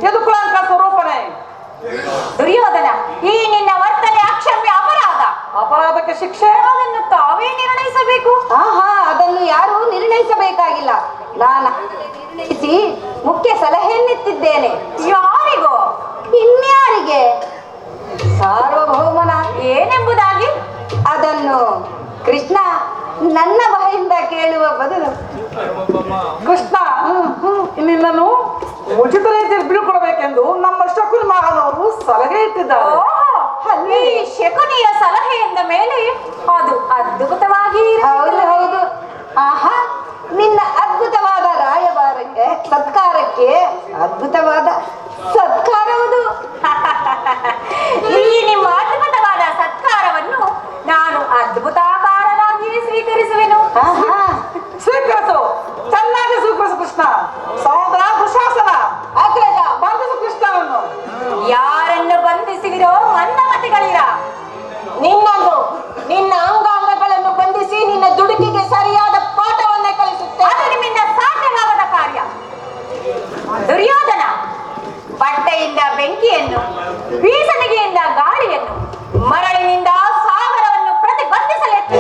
ಯದುಕುಲಾಂಕ ಸ್ವರೂಪನೇ. ದುರ್ಯೋಧನ, ಈ ನಿನ್ನ ವರ್ತನೆ ಅಕ್ಷಮ್ಯ ಅಪರಾಧ. ಅಪರಾಧಕ್ಕೆ ಶಿಕ್ಷೆ ಅದನ್ನು ತಾವೇ ನಿರ್ಣಯಿಸಬೇಕು. ಅದನ್ನು ಯಾರು ನಿರ್ಣಯಿಸಬೇಕಾಗಿಲ್ಲ. ನಾನು ನಿರ್ಣಯಿಸಿ ಮುಖ್ಯ ಸಲಹೆಯನ್ನಿತ್ತಿದ್ದೇನೆ. ಯಾರಿಗೋ? ಇನ್ಯಾರಿಗೆ? ಸಾರ್ವಭೌಮನ. ಏನೆಂಬುದಾಗಿ? ಅದನ್ನು ಕೃಷ್ಣ ನನ್ನ ಬಾಯಿಂದ ಕೇಳುವ ಬದಲು ಕೃಷ್ಣ ನಿನ್ನನ್ನು ಉಚಿತ ರೀತಿಯಲ್ಲಿ ಬೀಳ್ಕೊಡಬೇಕೆಂದು ನಮ್ಮ ಶಕುನಿ ಮಹಾನವರು ಸಲಹೆ ಇಟ್ಟಿದ್ದಾರೆ. ಈ ಶಕುನಿಯ ಸಲಹೆಯಿಂದ ಮೇಲೆ ಅದು ಅದ್ಭುತವಾಗಿ. ಹೌದು ಹೌದು. ಆಹಾ, ನಿನ್ನ ಅದ್ಭುತವಾದ ರಾಯಭಾರಕ್ಕೆ ಸತ್ಕಾರಕ್ಕೆ ಅದ್ಭುತವಾದ ಸತ್ಕಾರವುದು. ಈ ನಿಮ್ಮ ಅದ್ಭುತವಾದ ಸತ್ಕಾರವನ್ನು ನಾನು ಅದ್ಭುತಾಕಾರನಾಗಿ ಸ್ವೀಕರಿಸುವೆನು. ಸ್ವೀಕರಿಸು, ಚೆನ್ನಾಗಿ ಸ್ವೀಕರಿಸು ಕೃಷ್ಣ. ಸಹೋದರ ದುಶಾಸನ, ಅಗ್ರಜ, ಬಂಧಿಸು ಕೃಷ್ಣನನ್ನು. ಯಾರನ್ನು ಬಂಧಿಸಿದಿರೋ ಮನ್ನಮತಿಗಳಿರ. ನಿನ್ನನ್ನು ನಿನ್ನ ಅಂಗಾಂಗಗಳನ್ನು ಬಂಧಿಸಿ ನಿನ್ನ ದುಡುಕಿಗೆ ಸರಿಯಾದ ಪಾಠವನ್ನೇ ಕಲಿಸುತ್ತೆ. ಅದು ನಿಮ್ಮಿಂದ ಸಾಧ್ಯವಾಗದ ಕಾರ್ಯ. ದುರ್ಯೋಧನ, ಬಟ್ಟೆಯಿಂದ ಬೆಂಕಿಯನ್ನು, ಬೀಸಣಿಗೆಯಿಂದ ಗಾಳಿಯನ್ನು, ಮರಳಿನಿಂದ ಸಾಗರವನ್ನು ಪ್ರತಿಬಂಧಿಸಲೆತ್ತಿ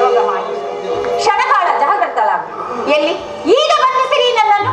ಯೋಗ ಮಾಡಿ ಕ್ಷಣಕಾಲ ಜಾಗೃತಲಾಗ. ಎಲ್ಲಿ? ಈಗ ಬಂಧಿಸಿರಿ ನನ್ನನ್ನು.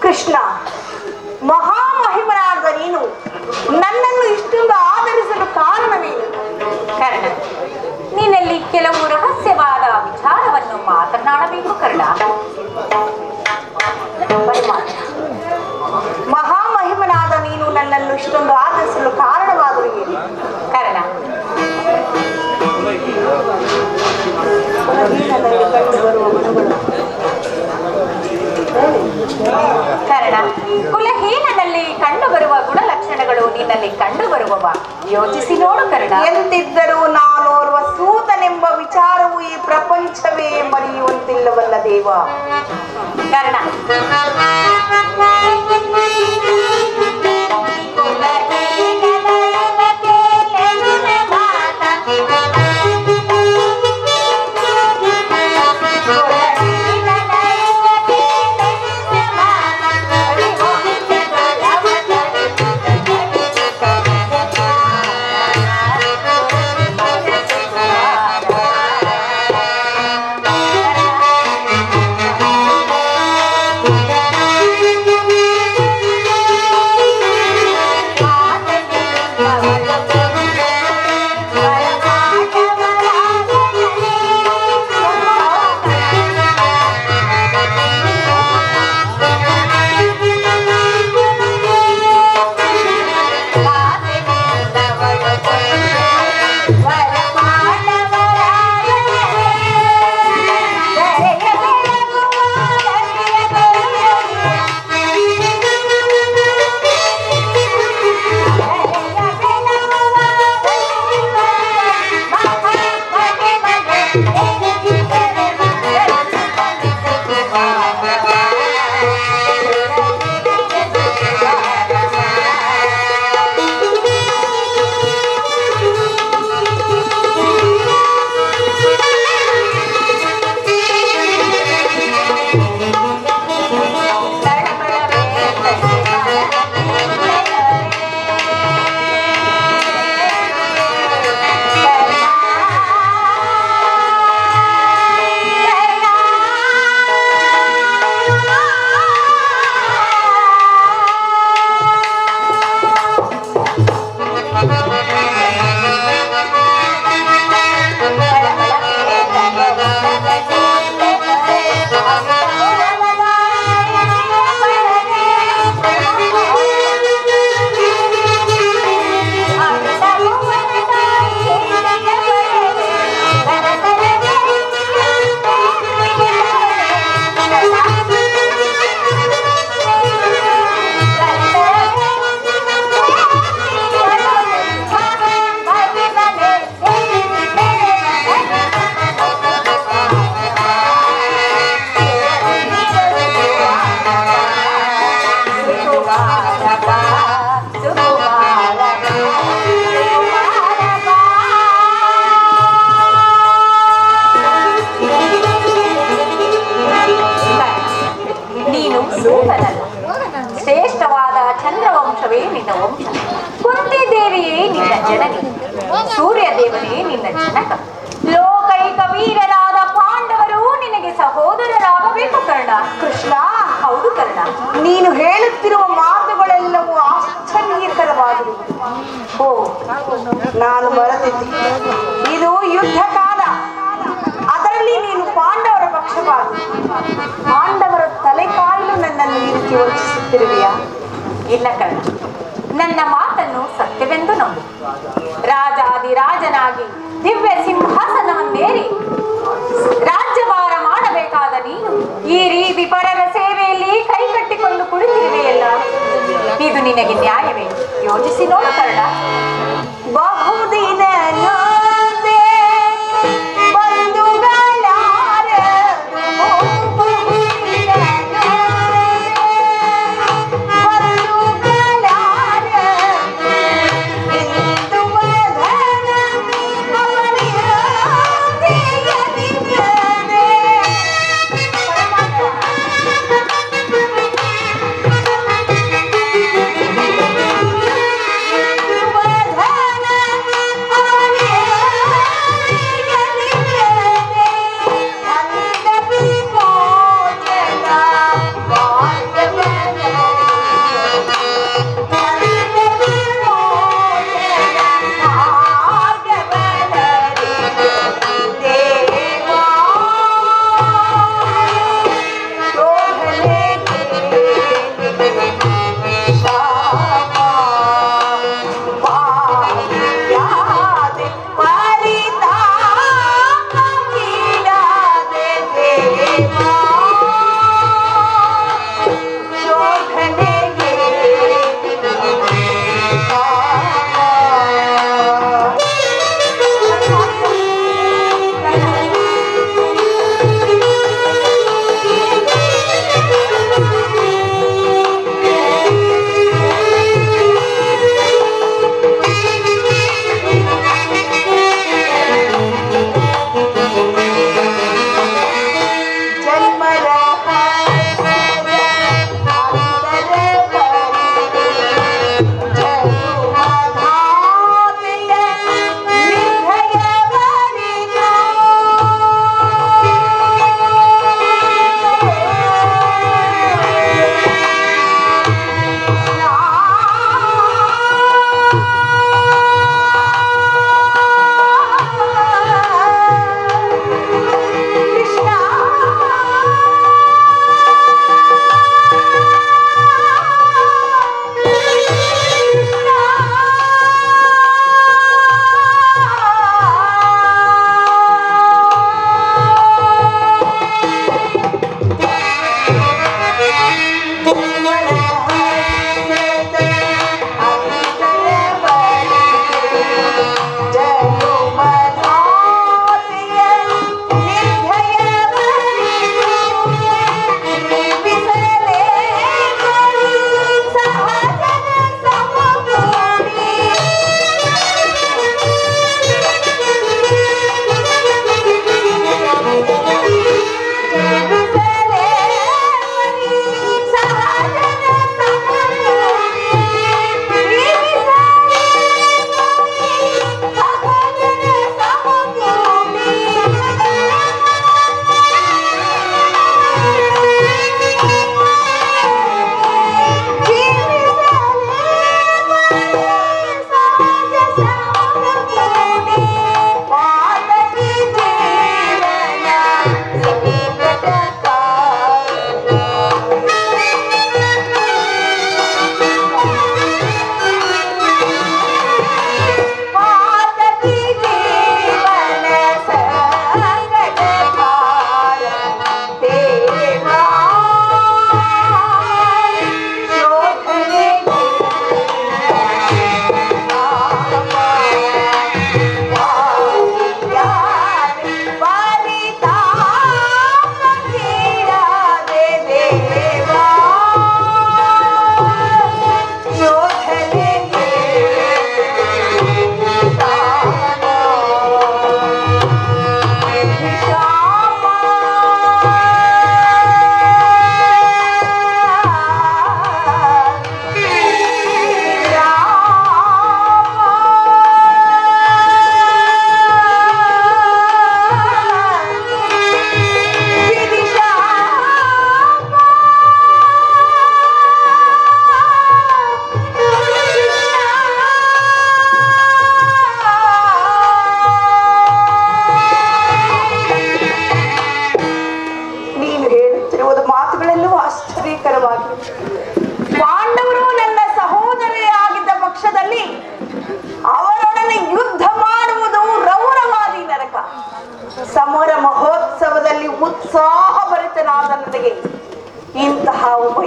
ಕೃಷ್ಣ, ಮಹಾಮಹಿಮನಾದ ನೀನು ನನ್ನನ್ನು ಇಷ್ಟೊಂದು ಆಧರಿಸಲು ಕಾರಣವೇನು? ಕರ್ಣ, ನಿನ್ನಲ್ಲಿ ಕೆಲವು ರಹಸ್ಯವಾದ ವಿಚಾರವನ್ನು ಮಾತನಾಡಬೇಕು ಕರ್ಣ. ಮಹಾಮಹಿಮನಾದ ನೀನು ನನ್ನನ್ನು ಇಷ್ಟೊಂದು ಆಧರಿಸಲು ಕಾರಣವಾದರೂ ಏನು? ಕರ್ಣ, ಕರ್ಣ, ಕುಲಹೀನದಲ್ಲಿ ಕಂಡುಬರುವ ಗುಣಲಕ್ಷಣಗಳು ನಿನ್ನಲ್ಲಿ ಕಂಡುಬರುವವ. ಯೋಚಿಸಿ ನೋಡು ಕರ್ಣ. ಎಂತಿದ್ದರೂ ನಾನೋರ್ವ ಸೂತನೆಂಬ ವಿಚಾರವು ಈ ಪ್ರಪಂಚವೇ ಮರೆಯುವಂತಿಲ್ಲವಲ್ಲ ದೇವ. ಕರ್ಣ, ಜನನಿ, ಸೂರ್ಯ ದೇವನೇ ನಿನ್ನ ಜನಕ. ಲೋಕೈಕ ವೀರರಾದ ಪಾಂಡವರು ನಿನಗೆ ಸಹೋದರರಾಗಬೇಕು ಕರ್ಣ. ಕೃಷ್ಣ, ಹೌದು ಕರ್ಣ. ನೀನು ಹೇಳುತ್ತಿರುವ ಮಾತುಗಳೆಲ್ಲವೂ ಆಶ್ಚರ್ಯಕರವಾಗಿರುವುದು. ಓ, ನಾನು ಮರೆತಿದ್ದೆ. ಇದು ಯುದ್ಧ ಕಾಲ. ಅದರಲ್ಲಿ ನೀನು ಪಾಂಡವರ ಪಕ್ಷವಾಗಿ ಪಾಂಡವರ ತಲೆ ಕಾಯಲು ನನ್ನನ್ನು ಈ ರೀತಿ ವಂಚಿಸುತ್ತಿರುವೆಯಾ? ಇಲ್ಲ ಕರ್ಣ, ನನ್ನ ಮಾತನ್ನು ಸತ್ಯವೆಂದು ನಂಬು. ರಾಜಾದಿರಾಜನಾಗಿ ದಿವ್ಯ ಸಿಂಹಾಸನವನ್ನೇರಿ ರಾಜ್ಯಭಾರ ಮಾಡಬೇಕಾದ ನೀನು ಈ ರೀತಿ ಪರರ ಸೇವೆಯಲ್ಲಿ ಕೈಕಟ್ಟಿಕೊಂಡು ಕುಳಿತಿರುವೆಯಲ್ಲ, ಇದು ನಿನಗೆ ನ್ಯಾಯವೇ? ಯೋಚಿಸಿ ನೋಡು ಕರ್ಣ. ಬಹುದಿನ ನೋದೆ ಬಂಧುಗಳಾರರು, ಬಹುದಿನ ನೋದೆ ಬಂಧುಗಳಾರರು, ಎಂದು ವದನ ಅವನಿರುತ್ತಿಗದಿದ್ದನೆ. ವದನ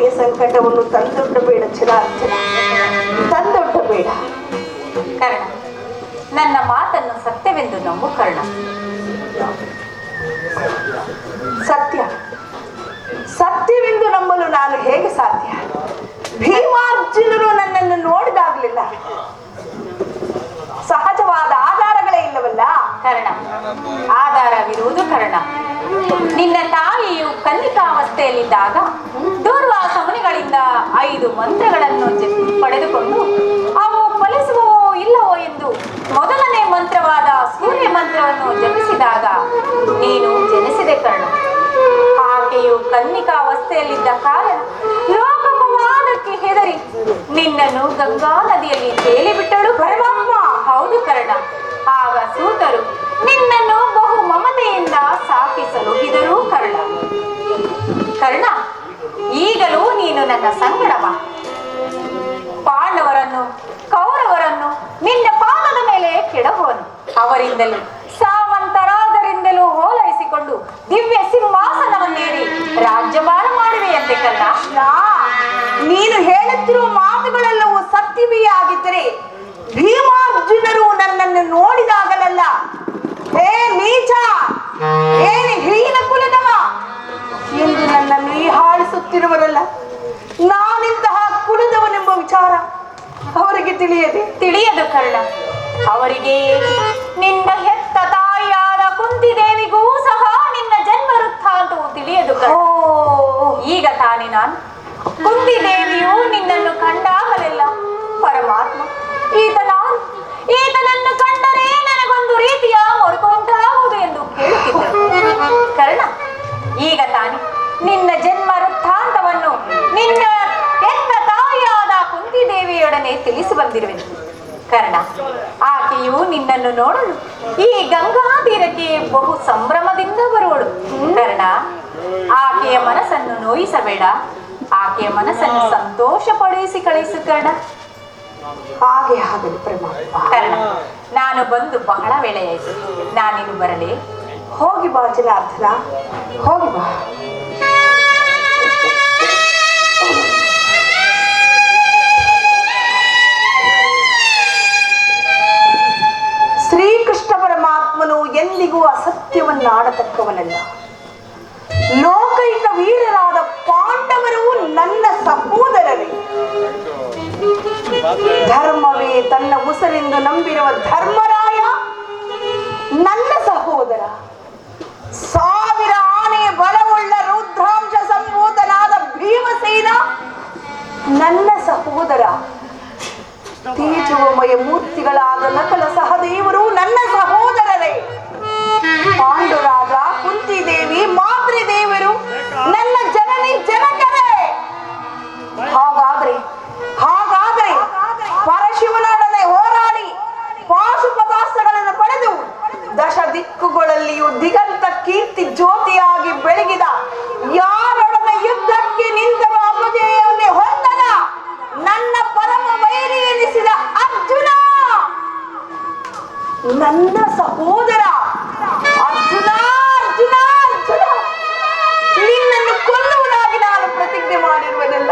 ನಮಗೆ ಸಂಕಟವನ್ನು ತಂದೊಡ್ಡಬೇಡ ಜನಾರ್ದನ, ತಂದೊಡ್ಡಬೇಡ. ಕರ್ಣ, ನನ್ನ ಮಾತನ್ನು ಸತ್ಯವೆಂದು ನಂಬು ಕರ್ಣ. ಸತ್ಯ ಸತ್ಯವೆಂದು ನಂಬಲು ನಾನು ಹೇಗೆ ಸಾಧ್ಯ? ಭೀಮಾರ್ಜುನರು ನನ್ನನ್ನು ನೋಡಿದಾಗಲಿಲ್ಲ, ಸಹಜವಾದ ಆಧಾರಗಳೇ ಇಲ್ಲವಲ್ಲ. ಕರ್ಣ, ಆಧಾರವಿರುವುದು ಕರ್ಣ. ನಿನ್ನ ತಾಯಿಯು ಕನ್ನಿಕಾವಸ್ಥೆಯಲ್ಲಿದ್ದಾಗ ದೂರ್ವಾಸ ಮುನಿಗಳಿಂದ 5 ಮಂತ್ರಗಳನ್ನು ಪಡೆದುಕೊಂಡು ಅವು ಫಲಿಸುವವೋ ಇಲ್ಲವೋ ಎಂದು ಮೊದಲನೇ ಮಂತ್ರವಾದ ಸೂರ್ಯ ಮಂತ್ರವನ್ನು ಜಪಿಸಿದಾಗ ನೀನು ಜನಿಸಿದೆ ಕರ್ಣ. ಆಕೆಯು ಕನ್ನಿಕಾವಸ್ಥೆಯಲ್ಲಿದ್ದ ಕಾರಣ ಲೋಕಪವಾದಕ್ಕೆ ಹೆದರಿ ನಿನ್ನನ್ನು ಗಂಗಾ ನದಿಯಲ್ಲಿ ತೇಲಿಬಿಟ್ಟಳು ಪರಮಾತ್ಮ. ಹೌದು ಕರ್ಣ. ಆಗ ಸೂತರು ನಿನ್ನನ್ನು ಬಹು ಮಮತೆಯಿಂದ ಸಾಕಿಸಲು ಹಿದರು ಕರ್ಣ. ಕರ್ಣ, ಈಗಲೂ ನೀನು ನನ್ನ ಸಂಗಡವ. ಪಾಂಡವರನ್ನು ಕೌರವರನ್ನು ನಿನ್ನ ಪಾದದ ಮೇಲೆ ಕೆಡಹುವನು. ಅವರಿಂದಲೂ ಸಾವಂತರಾದರಿಂದಲೂ ಓಲೈಸಿಕೊಂಡು ದಿವ್ಯ ಸಿಂಹಾಸನವನ್ನೇರಿ ರಾಜ್ಯಭಾರ ಮಾಡುವೆಯಂತೆ ಕರ್ಣ. ನೀನು ಹೇಳುತ್ತಿರುವ ಮಾತುಗಳೆಲ್ಲವೂ ಸತ್ಯವೇ ಆಗಿದ್ದರೆ ಭೀಮಾರ್ಜುನರು ನನ್ನನ್ನು ನೋಡಿದಾಗಲಲ್ಲ, ಹೇ ನೀಚ, ಏನು ಹೀನ ಕುಲದವ ಎಂದು ನನ್ನನ್ನು ಹೀಯಾಳಿಸುತ್ತಿರುವರಲ್ಲ, ನಾನಿಂತಹ ಕುಲದವನೆಂಬ ವಿಚಾರ ಅವರಿಗೆ ತಿಳಿಯದು ಕರ್ಣ. ಅವರಿಗೆ ನಿನ್ನ ಹೆತ್ತ ತಾಯಿಯಾದ ಕುಂತಿದೇವಿಗೂ ಸಹ ನಿನ್ನ ಜನ್ಮ ವೃತ್ತಾಂತವು ತಿಳಿಯದು ಕರ್ಣ. ಈಗ ತಾನೇ ನಾನು ಕುಂತಿದೇವಿಯು ನಿನ್ನನ್ನು ಕಂಡಾಗಲೆಲ್ಲ ಪರಮಾತ್ಮ ಈತನನ್ನು ಕಂಡರೆ ನನಗೊಂದು ರೀತಿಯ ಮೊರಕು ಉಂಟಾಗುವುದು ಎಂದು ಕೇಳುತ್ತಿದ್ದರು ಕರ್ಣ. ಈಗ ತಾನೇ ನಿನ್ನ ಜನ್ಮ ವೃತ್ತಾಂತವನ್ನು ನಿನ್ನ ಹೆತ್ತ ತಾಯಿಯಾದ ಕುಂತಿದೇವಿಯೊಡನೆ ತಿಳಿಸಿ ಬಂದಿರುವೆ ಕರ್ಣ. ಆಕೆಯು ನಿನ್ನನ್ನು ನೋಡಲು ಈ ಗಂಗಾ ತೀರಕ್ಕೆ ಬಹು ಸಂಭ್ರಮದಿಂದ ಬರುವಳು ಕರ್ಣ. ಆಕೆಯ ಮನಸ್ಸನ್ನು ನೋಯಿಸಬೇಡ, ಆಕೆಯ ಮನಸ್ಸನ್ನು ಸಂತೋಷ ಪಡಿಸಿ ಕಳಿಸು ಕರ್ಣ. ಹಾಗೆ ಆಗಲಿ ಪರಮಾತ್ಮ. ಕರ್ಣ, ನಾನು ಬಂದು ಬಹಳ ವೇಳೆಯಾಯಿತು, ನಾನಿನ್ನು ಬರಲೇ? ಹೋಗಿ ಬಾ ಜನಾರ್ದನ, ಹೋಗಿ ಬಾ. ಶ್ರೀಕೃಷ್ಣ ಪರಮಾತ್ಮನು ಎಂದಿಗೂ ಅಸತ್ಯವನ್ನಾಡತಕ್ಕವನಲ್ಲ. ಲೋಕೈಕ ವೀರರಾದ ಪಾಂಡವರು ನನ್ನ ಸಹೋದರರೇ. ಧರ್ಮವೇ ತನ್ನ ಉಸಿರೆಂದು ನಂಬಿರುವ ಧರ್ಮರಾಯ ನನ್ನ ಸಹೋದರ. 1000 ಆನೆ ಬಲವುಳ್ಳ ರುದ್ರಾಂಶ ಸಂಭೂತನಾದ ಭೀಮಸೇನ ನನ್ನ ಸಹೋದರ. ತೇಜೋಮಯ ಮೂರ್ತಿಗಳಾದ ನಕಲ ಸಹದೇವರು ನನ್ನ ಸಹೋದರರೇ. ಪಾಂಡುರಾಜ, ಕುಂತಿದೇವಿ, ಮಾತೃದೇವರು ನನ್ನ ಜನನಿ ಜನಕರೇ. ಹಾಗಾದ್ರೆ ಪರಶಿವನೊಡನೆ ಹೋರಾಡಿ ಪಾಶುಪದಾಸ್ತ್ರಗಳನ್ನು ಪಡೆದು ದಶ ದಿಕ್ಕುಗಳಲ್ಲಿಯೂ ದಿಗಂತ ಕೀರ್ತಿ ಜ್ಯೋತಿಯಾಗಿ ಬೆಳಗಿದ, ಯಾರೊಡನೆ ಯುದ್ಧಕ್ಕೆ ನಿಂತರೂ ಅಪಜಯವನ್ನೇ ಹೊಂದದ ನನ್ನ ಪರಮ ವೈರಿ ಎನಿಸಿದ ಅರ್ಜುನ ನನ್ನ ಸಹೋದರ. ಅರ್ಜುನ ಅರ್ಜುನ ಅರ್ಜುನ, ನಿನ್ನನ್ನು ಕೊಲ್ಲುವುದಾಗಿ ನಾನು ಪ್ರತಿಜ್ಞೆ ಮಾಡಿರುವುದಲ್ಲ.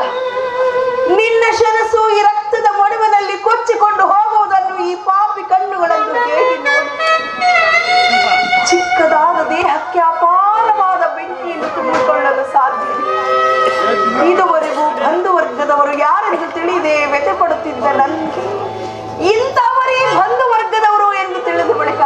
ನಿನ್ನ ಶರಸು ಈ ರಕ್ತದ ಮೊಡವಿನಲ್ಲಿ ಕೊಚ್ಚಿಕೊಂಡು ಹೋಗುವುದನ್ನು ಈ ಪಾಪಿ ಕಣ್ಣುಗಳನ್ನು ಹೇಗೆ ನೋಡಿ. ಚಿಕ್ಕದಾದ ದೇಹಕ್ಕೆ ಅಪಾರವಾದ ಬೆಂಕಿಯನ್ನು ತುಂಬಿಕೊಳ್ಳಲು ಸಾಧ್ಯ. ಇದುವರೆಗೂ ಬಂಧುವರ್ಗದವರು ಯಾರೆಂದು ತಿಳಿದೇ ವ್ಯಥೆ ಪಡುತ್ತಿದ್ದ ನನಗೆ ಇಂಥವರೇ ಬಂಧುವರ್ಗದವರು ಎಂದು ತಿಳಿದ ಬಳಿಕ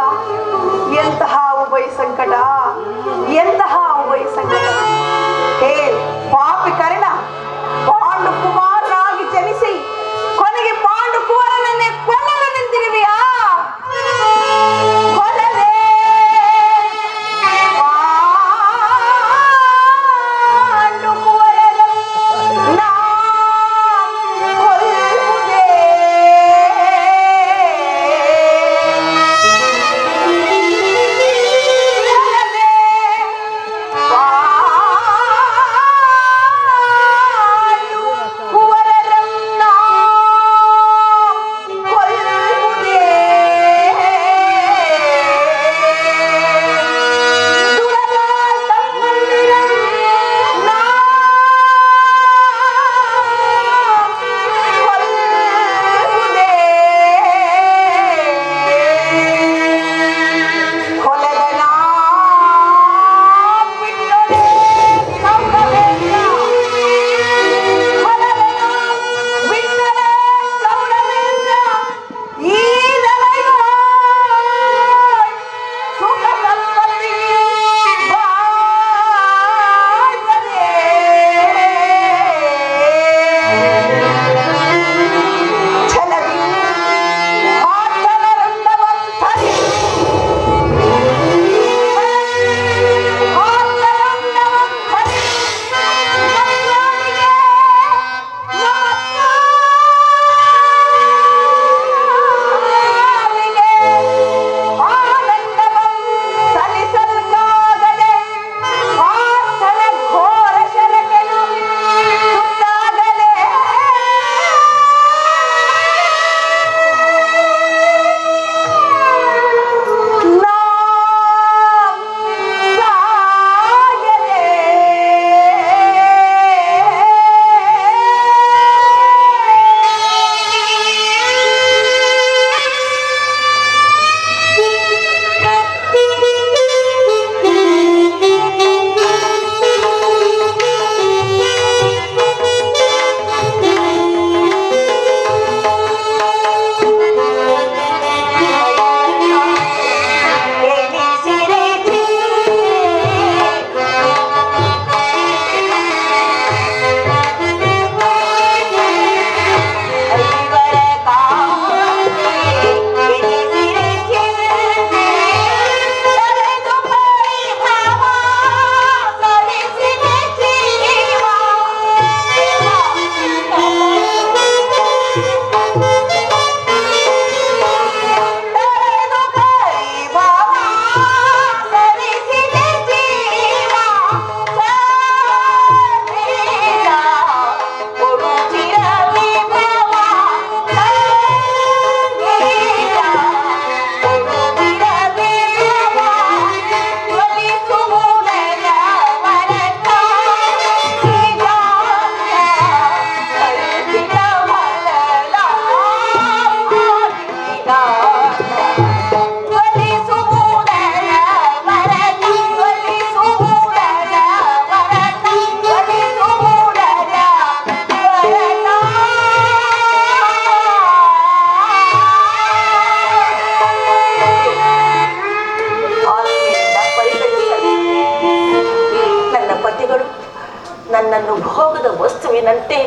ಸೋಲಿನಂತೆ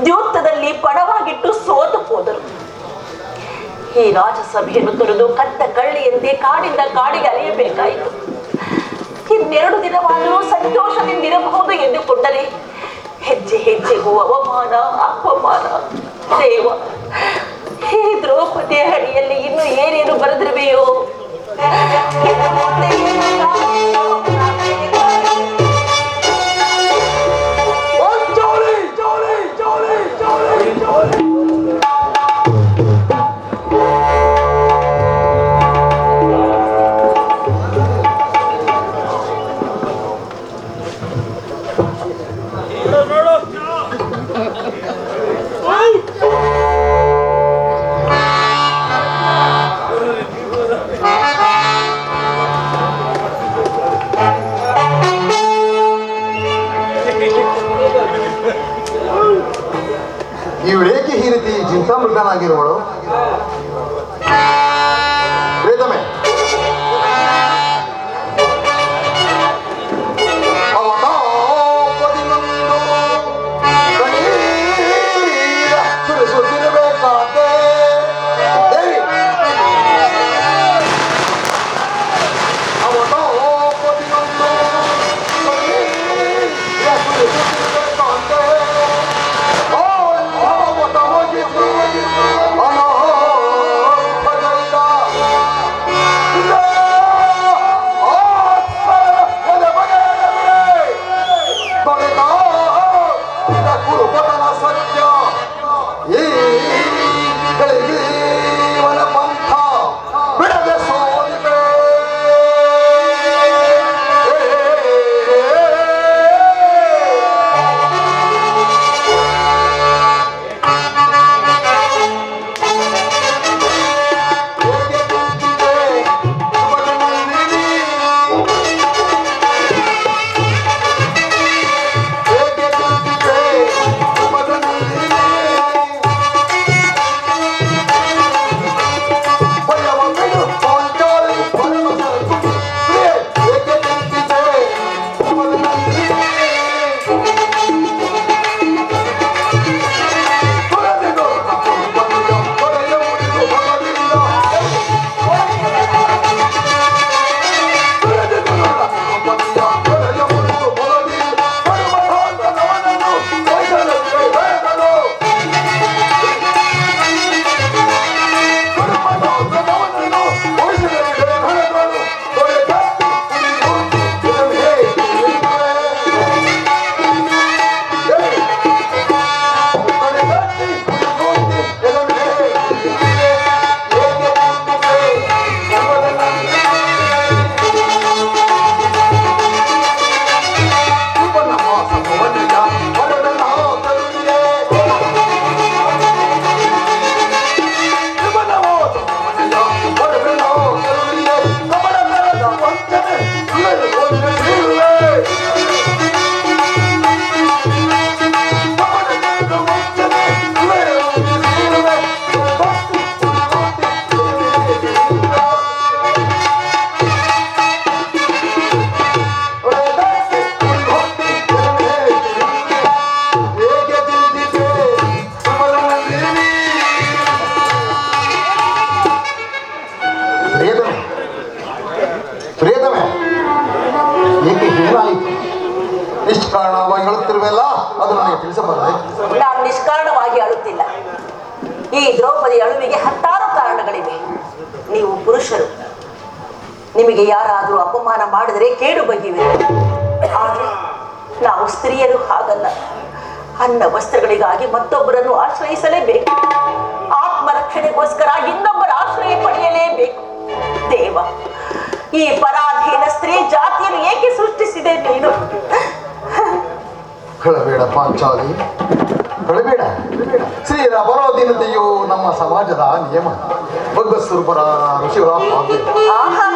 ದ್ಯೂತದಲ್ಲಿ ಪಣವಾಗಿಟ್ಟು ಸೋತು ಹೋದರು. ಈ ರಾಜಸಭೆಯನ್ನು ತೊರೆದು ಕದ್ದ ಕಳ್ಳಿಯಂತೆ ಕಾಡಿಂದ ಕಾಡಿಗೆ ಅಲೆಯಬೇಕಾಯಿತು. ಇನ್ನೆರಡು ದಿನವಾದರೂ ಸಂತೋಷದಿಂದಿರಬಹುದು ಎಂದುಕೊಂಡರೆ ಹೆಜ್ಜೆ ಹೆಜ್ಜೆಗೂ ಅವಮಾನ ಅಪಮಾನ. ದೇವ, ಈ ದ್ರೌಪದಿಯ ಹಡಿಯಲ್ಲಿ ಇನ್ನು ಏನೇನು ಬರೆದಿರುವೆಯೋ. ಇವಳೇಕೆ ಈ ರೀತಿ ಚಿಂತಾಮೃತನಾಗಿರುವಳು? ಪ್ರೇತಮೆ, ಸುರಿಸುತ್ತಿರಬೇಕಾದೆ ದೇವಿ. ಅವನೋ ಪ್ರತಿಯೊಂದು ಸುರಿಸುತ್ತಿರಬೇಕಾದೆ. ಪ್ರಿಯತಮೆ, ಏಕೆ ಏನಾಯಿತು? ನಿಷ್ಕಾರಣವಾಗಿ ಹೇಳುತ್ತಿರುವೆಲ್ಲ, ಅದು ನನಗೆ ತಿಳಿಸಬಾರದೆ? ನಾನು ನಿಷ್ಕಾರಣವಾಗಿ ಅಳುತ್ತಿಲ್ಲ. ಈ ದ್ರೌಪದಿ ಅಳುವಿಗೆ ಹತ್ತಾರು ಕಾರಣಗಳಿವೆ. ನೀವು ಪುರುಷರು, ನಿಮಗೆ ಯಾರಾದರೂ ಅಪಮಾನ ಮಾಡಿದರೆ ಕೇಡು ಬಗೆಯುವೆ. ಆದರೆ ನಾವು ಸ್ತ್ರೀಯರು ಹಾಗಲ್ಲ. ಅನ್ನ ವಸ್ತ್ರಗಳಿಗಾಗಿ ಮತ್ತೊಬ್ಬರನ್ನು ಆಶ್ರಯಿಸಲೇಬೇಕು. ಆತ್ಮರಕ್ಷಣೆಗೋಸ್ಕರ ಇನ್ನೊಬ್ಬರ ಆಶ್ರಯ ಪಡೆಯಲೇಬೇಕು. ದೇವ, ಈ ಪರಾಧೀನ ಸ್ತ್ರೀ ಜಾತಿಯನ್ನು ಏಕೆ ಸೃಷ್ಟಿಸಿದೆ ನೀನು? ಹೇಳಬೇಡ ಪಾಂಚಾಲಿ, ಹೇಳಬೇಡ. ಸ್ತ್ರೀಯರ ಪರೋಧೀನತೆಯು ನಮ್ಮ ಸಮಾಜದ ನಿಯಮ. ಭಗವತ್ಸ್ವರೂಪರ ಋಷಿಗಳ ಆಹಾ,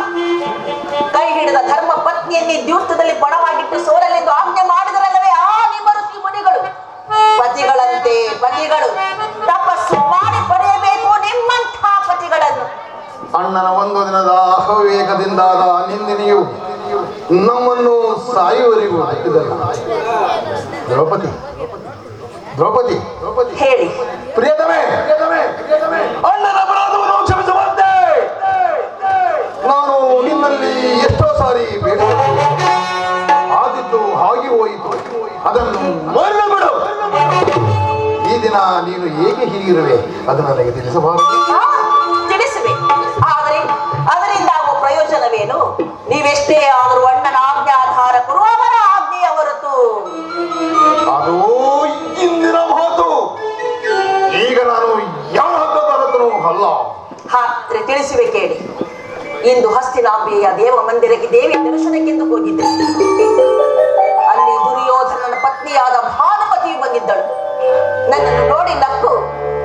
ಕೈ ಹಿಡಿದ ಧರ್ಮ ಪತ್ನಿಯನ್ನೇ ದ್ಯೂತದಲ್ಲಿ ಪಣವಾಗಿಟ್ಟು ಸೋಲಲೆಂದು ಆಜ್ಞೆ ಮಾಡಿದರಲ್ಲವೇ ಆ ನಿಮ್ಮ ಋಷಿ ಮುನಿಗಳು. ಪತಿಗಳಂತೆ ಪತಿಗಳು ತಪಸ್ಸು ಮಾಡಿ ಪಡೆಯಬೇಕು ನಿಮ್ಮಂಥ ಪತಿಗಳನ್ನು. ಅಣ್ಣನ ಒಂದು ದಿನದ ಅವಿವೇಕದಿಂದಾದ ನಿಂದಿನಿಯು ನಮ್ಮನ್ನು ಸಾಯುವರಿಗೂ ಹತ್ತಿದಲ್ಲ. ದ್ರೌಪದಿ, ದ್ರೌಪದಿ ಹೇಳಿ. ಪ್ರಿಯತಮೆ, ಅಣ್ಣನ ಅಪರಾಧವನ್ನು ಕ್ಷಮಿಸುವಂತೆ ನಾನು ನಿನ್ನಲ್ಲಿ ಎಷ್ಟೋ ಸಾರಿ ಬೇಡಿಕೊಂಡೆ. ಆದಿದ್ದು ಹಾಗೆ ಹೋಯಿತು, ಅದನ್ನು ಮರೆತುಬಿಡು. ಈ ದಿನ ನೀನು ಏಕೆ ಹೀಗಿರುವೆ ಅದು ನನಗೆ ತಿಳಿಸಬಾರದು. ತಿಳಿಸುವೆ, ಆದರೆ ಅದರಿಂದಾಗುವ ಪ್ರಯೋಜನವೇನು? ನೀವೆಷ್ಟೇ ಆದರೂ ಅಣ್ಣನ ಆಜ್ಞಾಧಾರಕರು, ಅವರ ಆಜ್ಞೆಯ ಹೊರತು. ಅದು ಇಂದಿನ ಮಾತು. ಈಗ ನಾನು ಯಾವ ಹಬ್ಬದವರತನೂ ಅಲ್ಲ. ಹಾತ್ರೆ ತಿಳಿಸುವೆ ಕೇಳಿ. ಇಂದು ಹಸ್ತಿನಾಂಬೆಯ ದೇವ ಮಂದಿರಕ್ಕೆ ದೇವಿ ದರ್ಶನಕ್ಕೆಂದು ಹೋಗಿದ್ದೆ. ಅಲ್ಲಿ ದುರ್ಯೋಧನನ ಪತ್ನಿಯಾದ ಭಾನುಮತಿಯು ಬಂದಿದ್ದಳು. ನನ್ನನ್ನು ನೋಡಿ ನಕ್ಕು,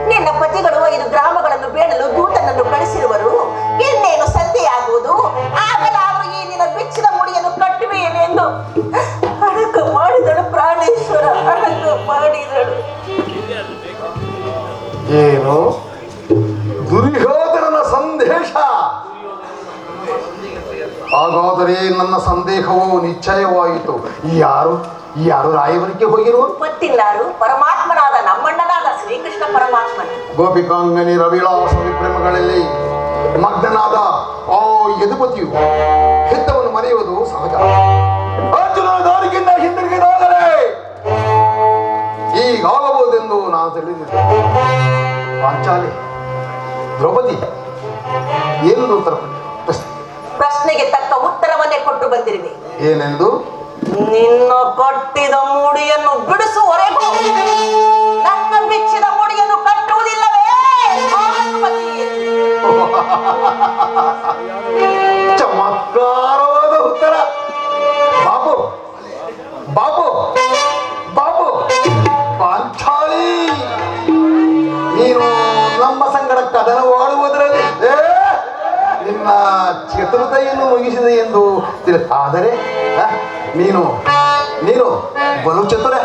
ನಿನ್ನ ಪತಿಗಳು 5 ಗ್ರಾಮಗಳನ್ನು ಬೇಡಲು ದೂತನನ್ನು ಕಳಿಸಿರುವರು, ಇನ್ನೇನು ಸಂಧೆಯಾಗುವುದು, ಆಗ ನಾನು ಈ ನಿನ್ನ ಬಿಚ್ಚಿದ ಮುಡಿಯನ್ನು ಕಟ್ಟುವೆಯೇನೆ ಎಂದು ಅಡಕ ಮಾಡಿದಳು. ಪ್ರಾಣೇಶ್ವರ ಅಡಕ ಮಾಡಿದಳು. ಏನು ದುರ್ಯೋಧನನ ಸಂದೇಶ? ಹಾಗಾದರೆ ನನ್ನ ಸಂದೇಹವು ನಿಶ್ಚಯವಾಯಿತು. ಯಾರು ರಾಯವರಿಗೆ ಹೋಗಿರುವರು? ಗೊತ್ತಿಲ್ಲಾರು? ಪರಮಾತ್ಮನಾದ ನಮ್ಮಣ್ಣನಾದ ಶ್ರೀಕೃಷ್ಣ ಪರಮಾತ್ಮನ. ಗೋಪಿಕಾಂಗನಿ ರವಿಲಾಸ ವಿಭ್ರಮಗಳಲ್ಲಿ ಮಗ್ನನಾದ ಆ ಯದುಪತಿಯು ಹೆತ್ತವನ್ನು ಮರೆಯುವುದು ಸಹಜ. ಅರ್ಜುನನ ದಾರಿಗಿಂತ ಹಿಂದಿರುಗಿದಾದರೆ ಹೀಗಾಗಬಹುದೆಂದು ನಾನು ತಿಳಿದಿದ್ದೆ. ಪಾಂಚಾಲಿ, ದ್ರೌಪದಿ ಏನು ಉತ್ತರ ಪ್ರಶ್ನೆಗೆ ತಕ್ಕ ಉತ್ತರವನ್ನೇ ಕೊಟ್ಟು ಬಂದಿರುವೆ. ಏನೆಂದು? ನಿನ್ನ ಕಟ್ಟಿದ ಮುಡಿಯನ್ನು ಬಿಡಿಸುವವರೆಗೂ ನನ್ನ ಬಿಚ್ಚಿದ ಮುಡಿಯನ್ನು ಕಟ್ಟುವುದಿಲ್ಲವೇ ಭಾನುಮತಿ? ಚಮತ್ಕಾರವಾದ ಉತ್ತರ. ಬಾಬು ಬಾಬು ಬಾಬು ಪಾಂಚಾಲಿ, ನೀನು ನಮ್ಮ ಸಂಗಡ ಕದನವಾಡುವುದರಲ್ಲಿ ನಿನ್ನ ಚತುರತೆಯನ್ನು ಮುಗಿಸಿದೆ ಎಂದು ಆದರೆ ನೀನು ಬಲು ಚತುರ.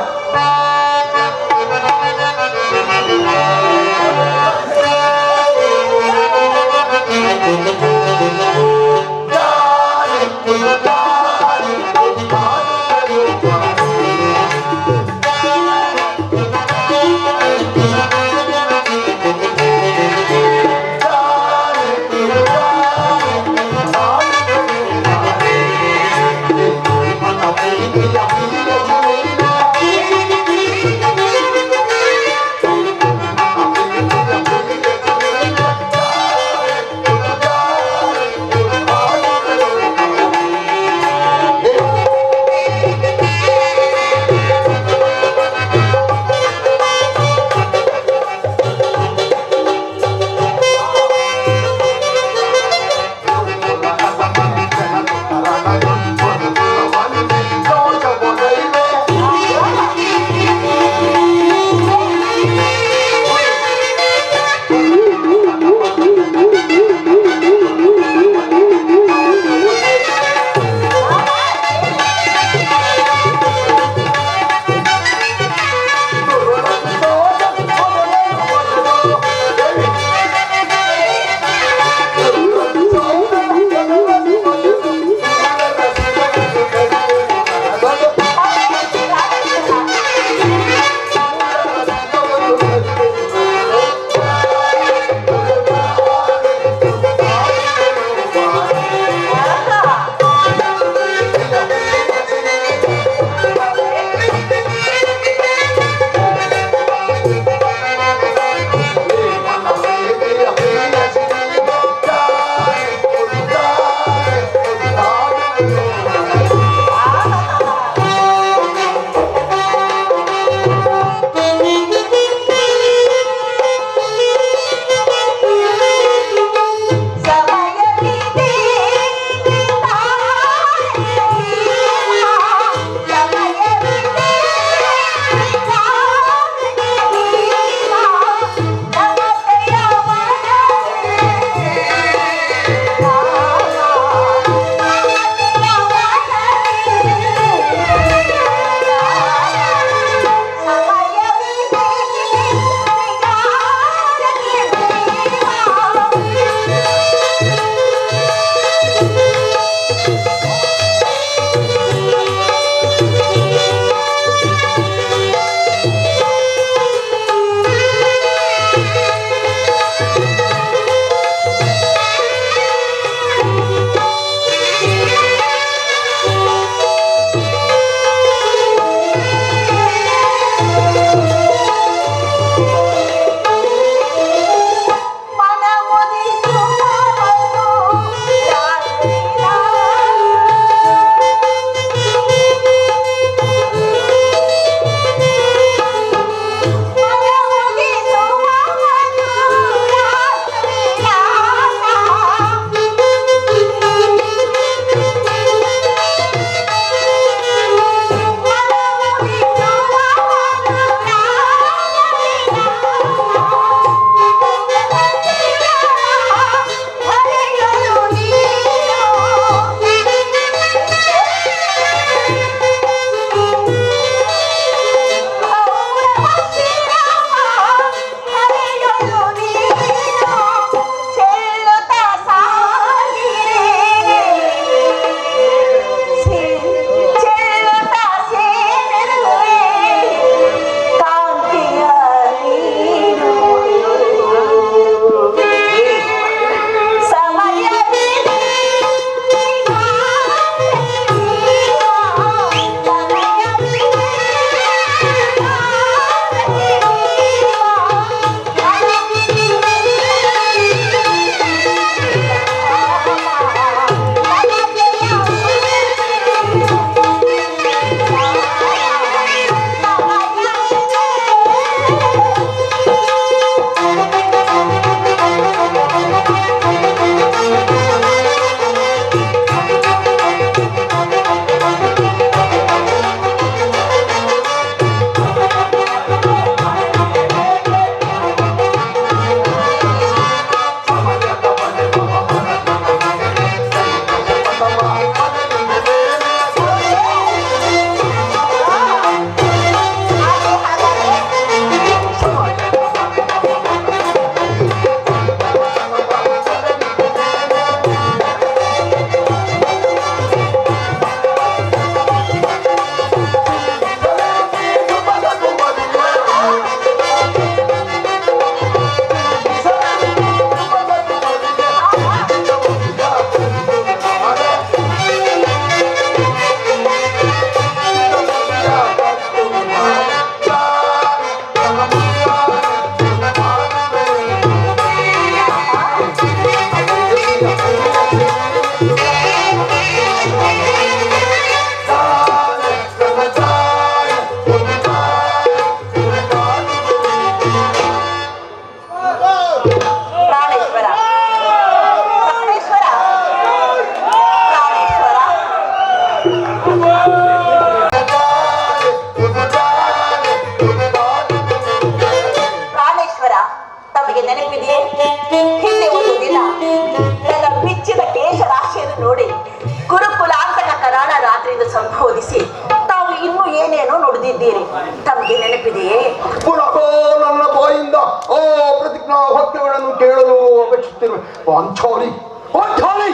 ಪಾಂಚಾಲಿ ಪಾಂಚಾಲಿ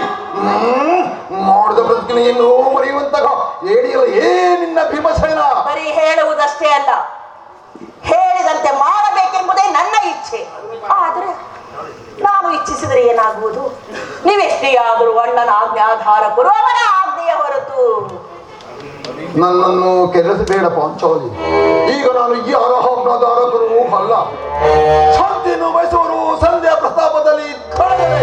ಮಾಡಿದ ಪ್ರತಿಜ್ಞೆಯನ್ನು ಮರೆಯುವಂತಹ ಏಡಿಯಲ್ಲ ನಿನ್ನ ಭೀಮಸೇನ. ಬರೀ ಹೇಳುವುದಷ್ಟೇ ಅಲ್ಲ, ಹೇಳಿದಂತೆ ಮಾಡಬೇಕೆಂಬುದೇ ನನ್ನ ಇಚ್ಛೆ. ಆದರೆ ನಾನು ಇಚ್ಛಿಸಿದರೆ ಏನಾಗುವುದು? ನೀವೆಷ್ಟೇ ಆದರೂ ಅಣ್ಣನ ಆಜ್ಞಾಧಾರಕರು, ಅವರ ಆಜ್ಞೆಯ ಹೊರತು. ನನ್ನನ್ನು ಕೆರಸಬೇಡ ಪಾಂಚಾಲಿ. ಈಗ ನಾನು ಈ ಆಜ್ಞಾಧಾರಕರು ಅಲ್ಲ. ಶಾಂತಿಯನ್ನು ಬಯಸುವರು ಸಂಧ್ಯಾ ಪ್ರಸ್ತಾಪದಲ್ಲಿ ಕಳೆದರೆ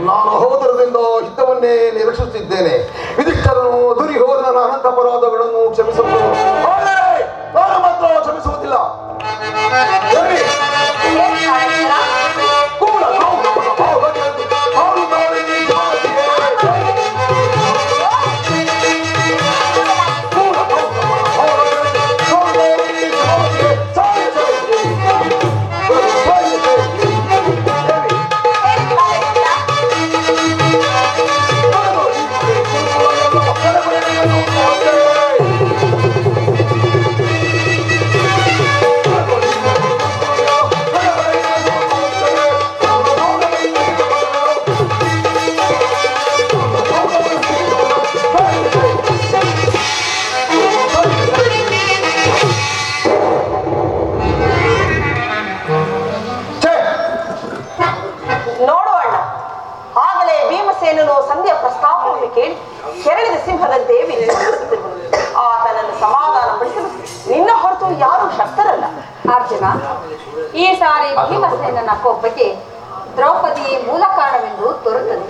ನಾನು ಹೋದರದಿಂದ ಹಿತವನ್ನೇ ನಿರೀಕ್ಷಿಸುತ್ತಿದ್ದೇನೆ. ಯುಧಿಷ್ಠರನು ದುರ್ಯೋಧನನ ಅನಂತ ಅಪರಾಧಗಳನ್ನು ಕ್ಷಮಿಸಬಹುದು, ಆದರೆ ನಾನು ಮಾತ್ರ ಕ್ಷಮಿಸುವುದಿಲ್ಲ. ಸಂಧ್ಯಾ ಪ್ರಸ್ತಾಪವನ್ನು ಕೇಳಿ ಕೆರಳಿದ ಸಿಂಹದಂತೆ ವಿಜೃಂಭಿಸುತ್ತಿರುವನು. ಆತನನ್ನು ಸಮಾಧಾನಪಡಿಸಲು ನಿನ್ನ ಹೊರತು ಯಾರು ಶಕ್ತರಲ್ಲ. ಅರ್ಜುನ, ಈ ಸಾರಿ ಭೀಮಸೇನನ ಕೋಪಕ್ಕೆ ದ್ರೌಪದಿ ಮೂಲ ಕಾರಣವೆಂದು ತೋರುತ್ತದೆ.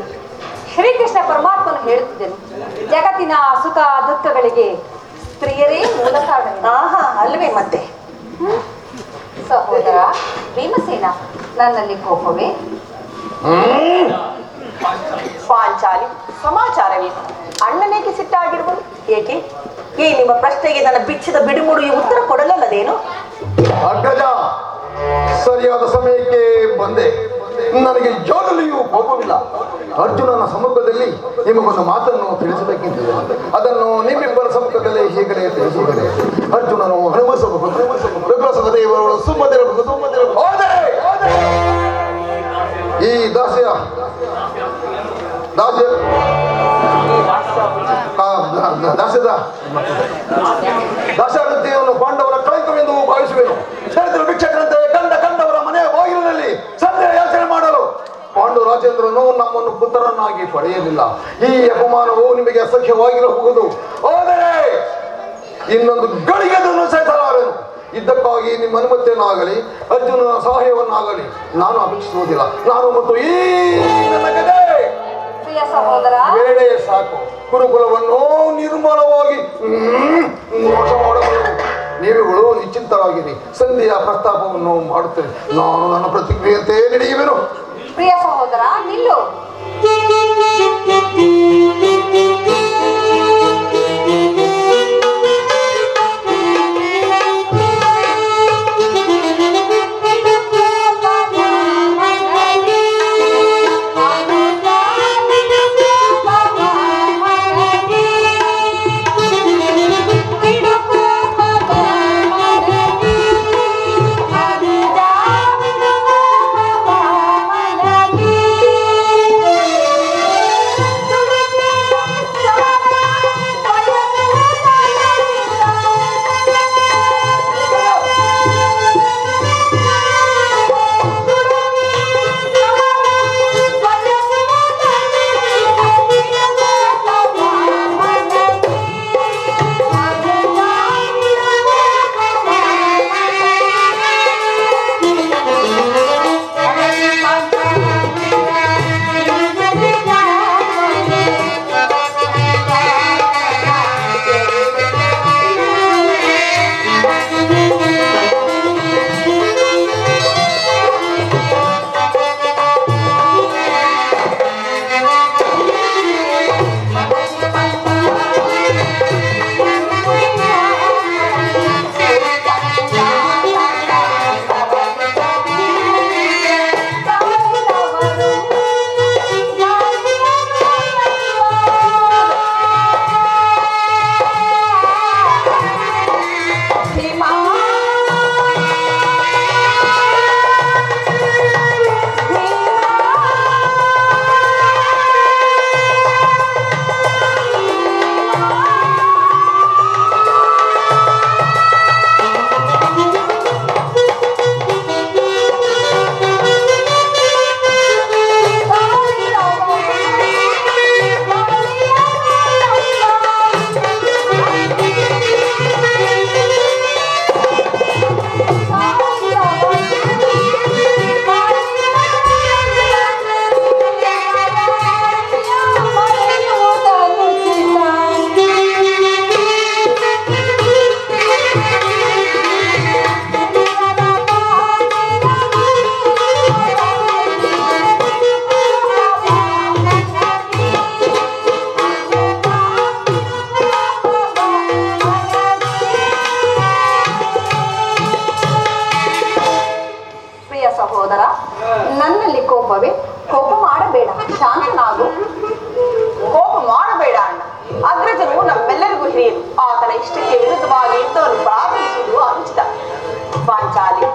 ಶ್ರೀಕೃಷ್ಣ ಪರಮಾತ್ಮನು ಹೇಳುತ್ತಿದ್ದನು, ಜಗತ್ತಿನ ಸುಖ ದುಃಖಗಳಿಗೆ ಸ್ತ್ರೀಯರೇ ಮೂಲ ಕಾರಣ. ಆಹಾ, ಅಲ್ವೇ ಮತ್ತೆ. ಸಹೋದರ ಭೀಮಸೇನ, ನನ್ನಲ್ಲಿ ಕೋಪವೇ? ಪಾಂಚಾಲಿ, ಸಮಾಚಾರವೇನು? ಅಣ್ಣನೇಕೆ ಸಿಟ್ಟಾಗಿರುವುದು? ಏಕೆ? ಈ ನಿಮ್ಮ ಪ್ರಶ್ನೆಗೆ ನನ್ನ ಬಿಚ್ಚಿದ ಬಿಡುಮುಡಿಯ ಉತ್ತರ ಕೊಡಲಲ್ಲದೇನು? ಅಗ್ಗಜ, ಸರಿಯಾದ ಸಮಯಕ್ಕೆ ಬಂದೆ. ನನಗೆ ಯೋಗಲಿಯೂ ಕೋಪವಿಲ್ಲ. ಅರ್ಜುನನ ಸಮ್ಮುಖದಲ್ಲಿ ನಿಮಗೊಂದು ಮಾತನ್ನು ತಿಳಿಸಬೇಕಿದ್ದಿದೆ. ಅದನ್ನು ನಿಮ್ಮಿಬ್ಬರ ಸಮ್ಮುಖದಲ್ಲಿ ಹೀಗಲೇ ತಿಳಿಸುವುದೇ. ಅರ್ಜುನನು ಹನುಮಸಬಹುದು, ವಿಪ್ರಸದ ದೇವರು ಸುಮ್ಮದಿರಬಹುದು. ಈ ದಾಸ್ಯ ದಾಸ್ಯವನ್ನು ಪಾಂಡವರ ಕಳಂಕವೆಂದು ಭಾವಿಸುವೆನು. ಚರಿತ್ರ ಭಿಕ್ಷಕರಂತೆ ಕಂಡವರ ಮನೆಯ ಬಾಗಿಲಿನಲ್ಲಿ ಸಂಧ್ಯಾ ಯಾಚನೆ ಮಾಡಲು ಪಾಂಡು ರಾಜೇಂದ್ರನು ನಮ್ಮನ್ನು ಪುತ್ರರನ್ನಾಗಿ ಪಡೆಯಲಿಲ್ಲ. ಈ ಅಪಮಾನವು ನಿಮಗೆ ಅಸಹ್ಯವಾಗಿರಬಹುದು, ಆದರೆ ಇನ್ನೊಂದು ಗಳಿಗೆದನ್ನು ಸಹಿಸಲಾರೆನು. ಇದಕ್ಕಾಗಿ ನಿಮ್ಮ ಅನುಮತಿಯನ್ನಾಗಲಿ ಅರ್ಜುನನ ಸಹಾಯವನ್ನಾಗಲಿ ನಾನು ಅಪೇಕ್ಷಿಸುವುದಿಲ್ಲ. ನಾನು ಮತ್ತು ಈ ನನ್ನ ಗದೆ ಸಹೋದರ ಬೇಳೆ ಸಾಕು. ಕುರುಕುಲವನ್ನು ನಿರ್ಮಲವಾಗಿ ಮೋಸ ಮಾಡಬಹುದು. ನೀವುಗಳು ನಿಶ್ಚಿಂತರಾಗಿರಿ. ಸಂಧಿಯ ಪ್ರಸ್ತಾಪವನ್ನು ಮಾಡುತ್ತೇನೆ. ನಾನು ನನ್ನ ಪ್ರತಿಕ್ರಿಯೆಯಂತೆ ನಡೆಯುವೆನು. ಪ್ರಿಯ ಸಹೋದರ, ನಿಲ್ಲು. ಮಾಡಬೇಡ, ಶಾಂತನಾಗು. ಕೋಪ ಮಾಡಬೇಡ ಅಣ್ಣ. ಅಗ್ರಜನು ನಮ್ಮೆಲ್ಲರಿಗೂ ಹಿರಿಯರು. ಆತನ ಇಷ್ಟಕ್ಕೆ ವಿರುದ್ಧವಾಗಿ ಯುದ್ಧವನ್ನು ಪ್ರಾರಂಭಿಸುವುದು ಅನುಚಿತ. ಪಾಂಚಾಲಿ,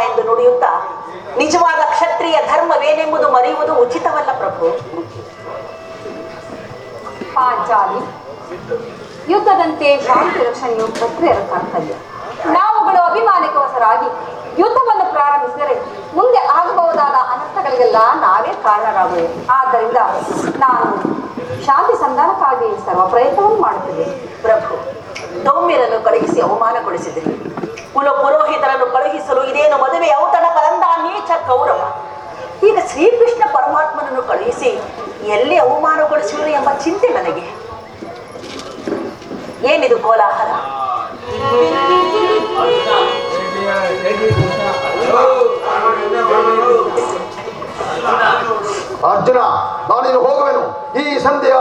ಎಂದು ನುಡಿಯುತ್ತಾ ನಿಜವಾದ ಕ್ಷತ್ರಿಯ ಧರ್ಮವೇನೆಂಬುದು ಮರೆಯುವುದು ಉಚಿತವಲ್ಲ ಪ್ರಭು. ಪಾಂಚಾಲಿ, ಯುದ್ಧದಂತೆ ಶಾಂತಿ ರಕ್ಷಣೆಯು ಕ್ಷತ್ರಿಯರ ಕರ್ತವ್ಯ. ನಾವುಗಳು ಅಭಿಮಾನಿಕೋಸ್ಕರಾಗಿ ಯುದ್ಧವನ್ನು ಪ್ರಾರಂಭಿಸಿದರೆ ಮುಂದೆ ಆಗಬಹುದಾದ ಅನರ್ಥಗಳಿಗೆಲ್ಲ ನಾವೇ ಕಾರಣರಾಗುವೆ. ಆದ್ದರಿಂದ ನಾನು ಶಾಂತಿ ಸಂಧಾನಕ್ಕಾಗಿ ಸರ್ವ ಪ್ರಯತ್ನವನ್ನು ಮಾಡುತ್ತೇನೆ. ಪ್ರಭು, ದೌಮ್ಯರನ್ನು ಕಳುಹಿಸಿ ಅವಮಾನಗೊಳಿಸಿದೆ. ಕುಲ ಪುರೋಹಿತರನ್ನು ಕಳುಹಿಸಲು ಇದೇನು ಮದುವೆ ಔತಣ ಕಲಂದ ನೀಚ ಕೌರವ. ಈಗ ಶ್ರೀಕೃಷ್ಣ ಪರಮಾತ್ಮನನ್ನು ಕಳುಹಿಸಿ ಎಲ್ಲಿ ಅವಮಾನಗೊಳಿಸುವರು ಎಂಬ ಚಿಂತೆ ನನಗೆ. ಏನಿದು ಕೋಲಾಹಲ? ಅರ್ಜುನ, ನಾನಿನ್ನು ಹೋಗುವೆನು. ಈ ಸಂಧ್ಯೆಯ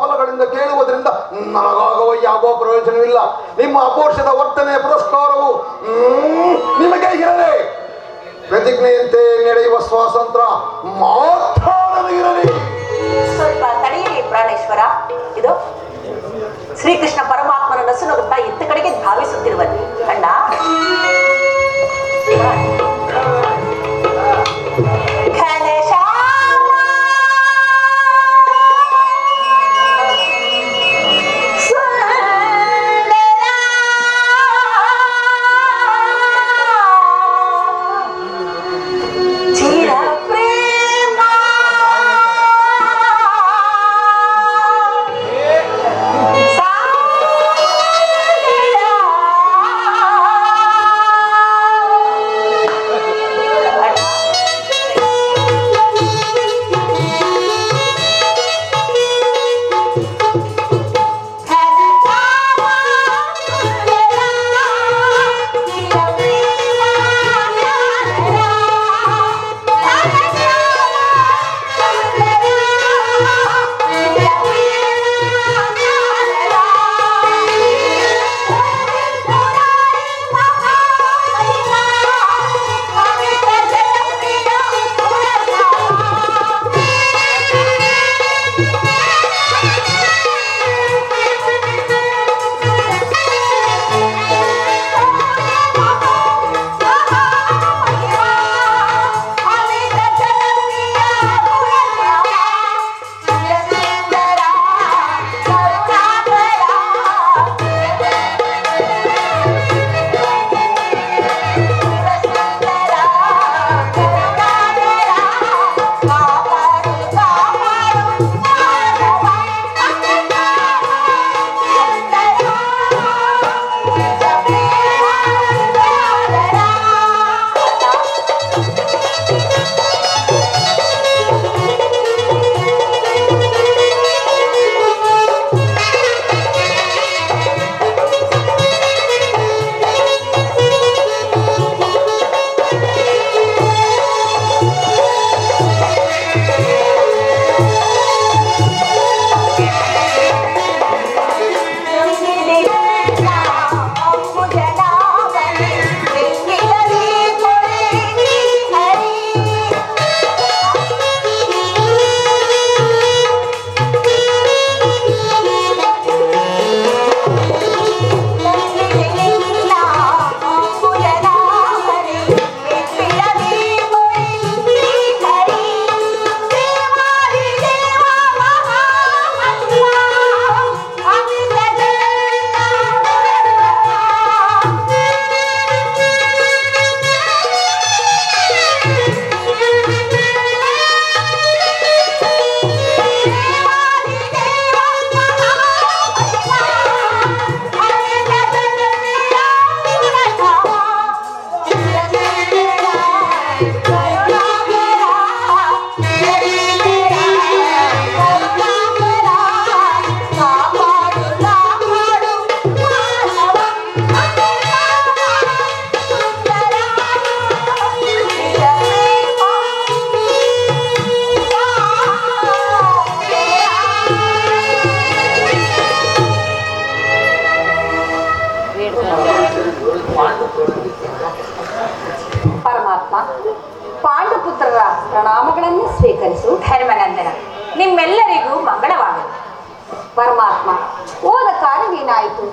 ಫಲಗಳಿಂದ ಕೇಳುವುದರಿಂದ ನನಗಾಗುವ ಯಾವ ಪ್ರಯೋಜನವಿಲ್ಲ. ನಿಮ್ಮ ಅಪೋಷದ ವರ್ತನೆ ಪುರಸ್ಕಾರವು ನಿಮಗೆ ಇರಲಿ. ಪ್ರತಿಜ್ಞೆಯಂತೆ ನಡೆಯುವ ಸ್ವಾತಂತ್ರ್ಯ ಮಾತ್ರ ನನಗಿರಲಿ. ಸ್ವಲ್ಪ ತಡೆಯಿರಿ ಪ್ರಾಣೇಶ್ವರ. ಇದು ಶ್ರೀಕೃಷ್ಣ ಪರಮಾತ್ಮನ ನಸುನಗುತ್ತಾ ಇತ್ತ ಕಡೆಗೆ ಧಾವಿಸುತ್ತಿರುವಲ್ಲಿ ಅಣ್ಣ. ಪಾಂಡುಪುತ್ರರ ಪ್ರಣಾಮಗಳನ್ನು ಸ್ವೀಕರಿಸು. ಧರ್ಮನಂದನ, ನಿಮ್ಮೆಲ್ಲರಿಗೂ ಮಂಗಳವಾಗಲಿ. ಪರಮಾತ್ಮ, ಹೋದ ಕಾರ್ಯವೇನಾಯಿತು?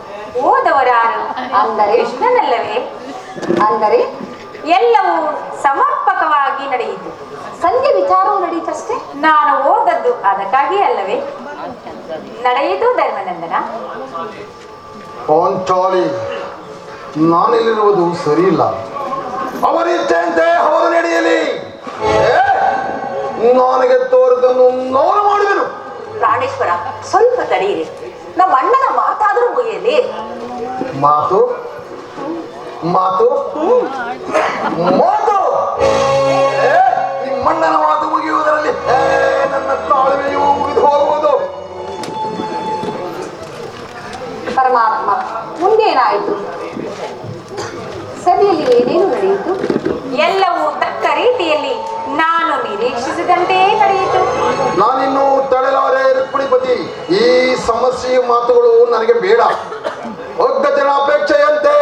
ಓದವರಾರು ಅಂದರೆ ಕೃಷ್ಣನಲ್ಲವೇ? ಅಂದರೆ ಎಲ್ಲವೂ ಸಮರ್ಪಕವಾಗಿ ನಡೆಯಿತು. ಸಂಧ್ಯೆ ವಿಚಾರವು ನಡೀತಷ್ಟೇ. ನಾನು ಓದದ್ದು ಅದಕ್ಕಾಗಿ ಅಲ್ಲವೇ? ನಡೆಯಿತು ಧರ್ಮನಂದನ. ಪಾಂಚಾಲಿ, ನಾನಿಲ್ಲಿರುವುದು ಸರಿಯಿಲ್ಲ. ಅವರಿಚ್ಚಂತೆ ಅವರು ನಡೆಯಲಿ. ನನಗೆ ತೋರಿದನ್ನು ನಾನು ಮಾಡಿದೆನು. ಪ್ರಾಣೇಶ್ವರ, ಸ್ವಲ್ಪ ತಡೆಯಿರಿ. ನಮ್ಮ ಅಣ್ಣನ ಮಾತಾದರೂ ಮುಗಿಯಲಿ. ಮಾತು ಮಾತು ಮಾತು ನಿಮ್ಮಣ್ಣನ ಮಾತು ಮುಗಿಯುವುದರಲ್ಲಿ ನನ್ನ ತಾಳ್ಮೆಯು ಮುಗಿದು ಹೋಗುವುದು. ಪರಮಾತ್ಮ, ಮುಂದೇನಾಯಿತು? ಸಭೆಯಲ್ಲಿ ಏನೇನು ನಡೆಯಿತು? ಎಲ್ಲವೂ ತಕ್ಕ ರೀತಿಯಲ್ಲಿ ನಾನು ನಿರೀಕ್ಷಿಸಿದಂತೆಯೇ ನಡೆಯಿತು. ನಾನಿನ್ನು ತಡೆಲಾರೆ ರುಕ್ಮಿಣಿಪತಿ. ಈ ಸಮಸ್ಯೆಯ ಮಾತುಗಳು ನನಗೆ ಬೇಡ. ಒಗ್ಗಟ್ಟಿನ ಅಪೇಕ್ಷೆಯಂತೆ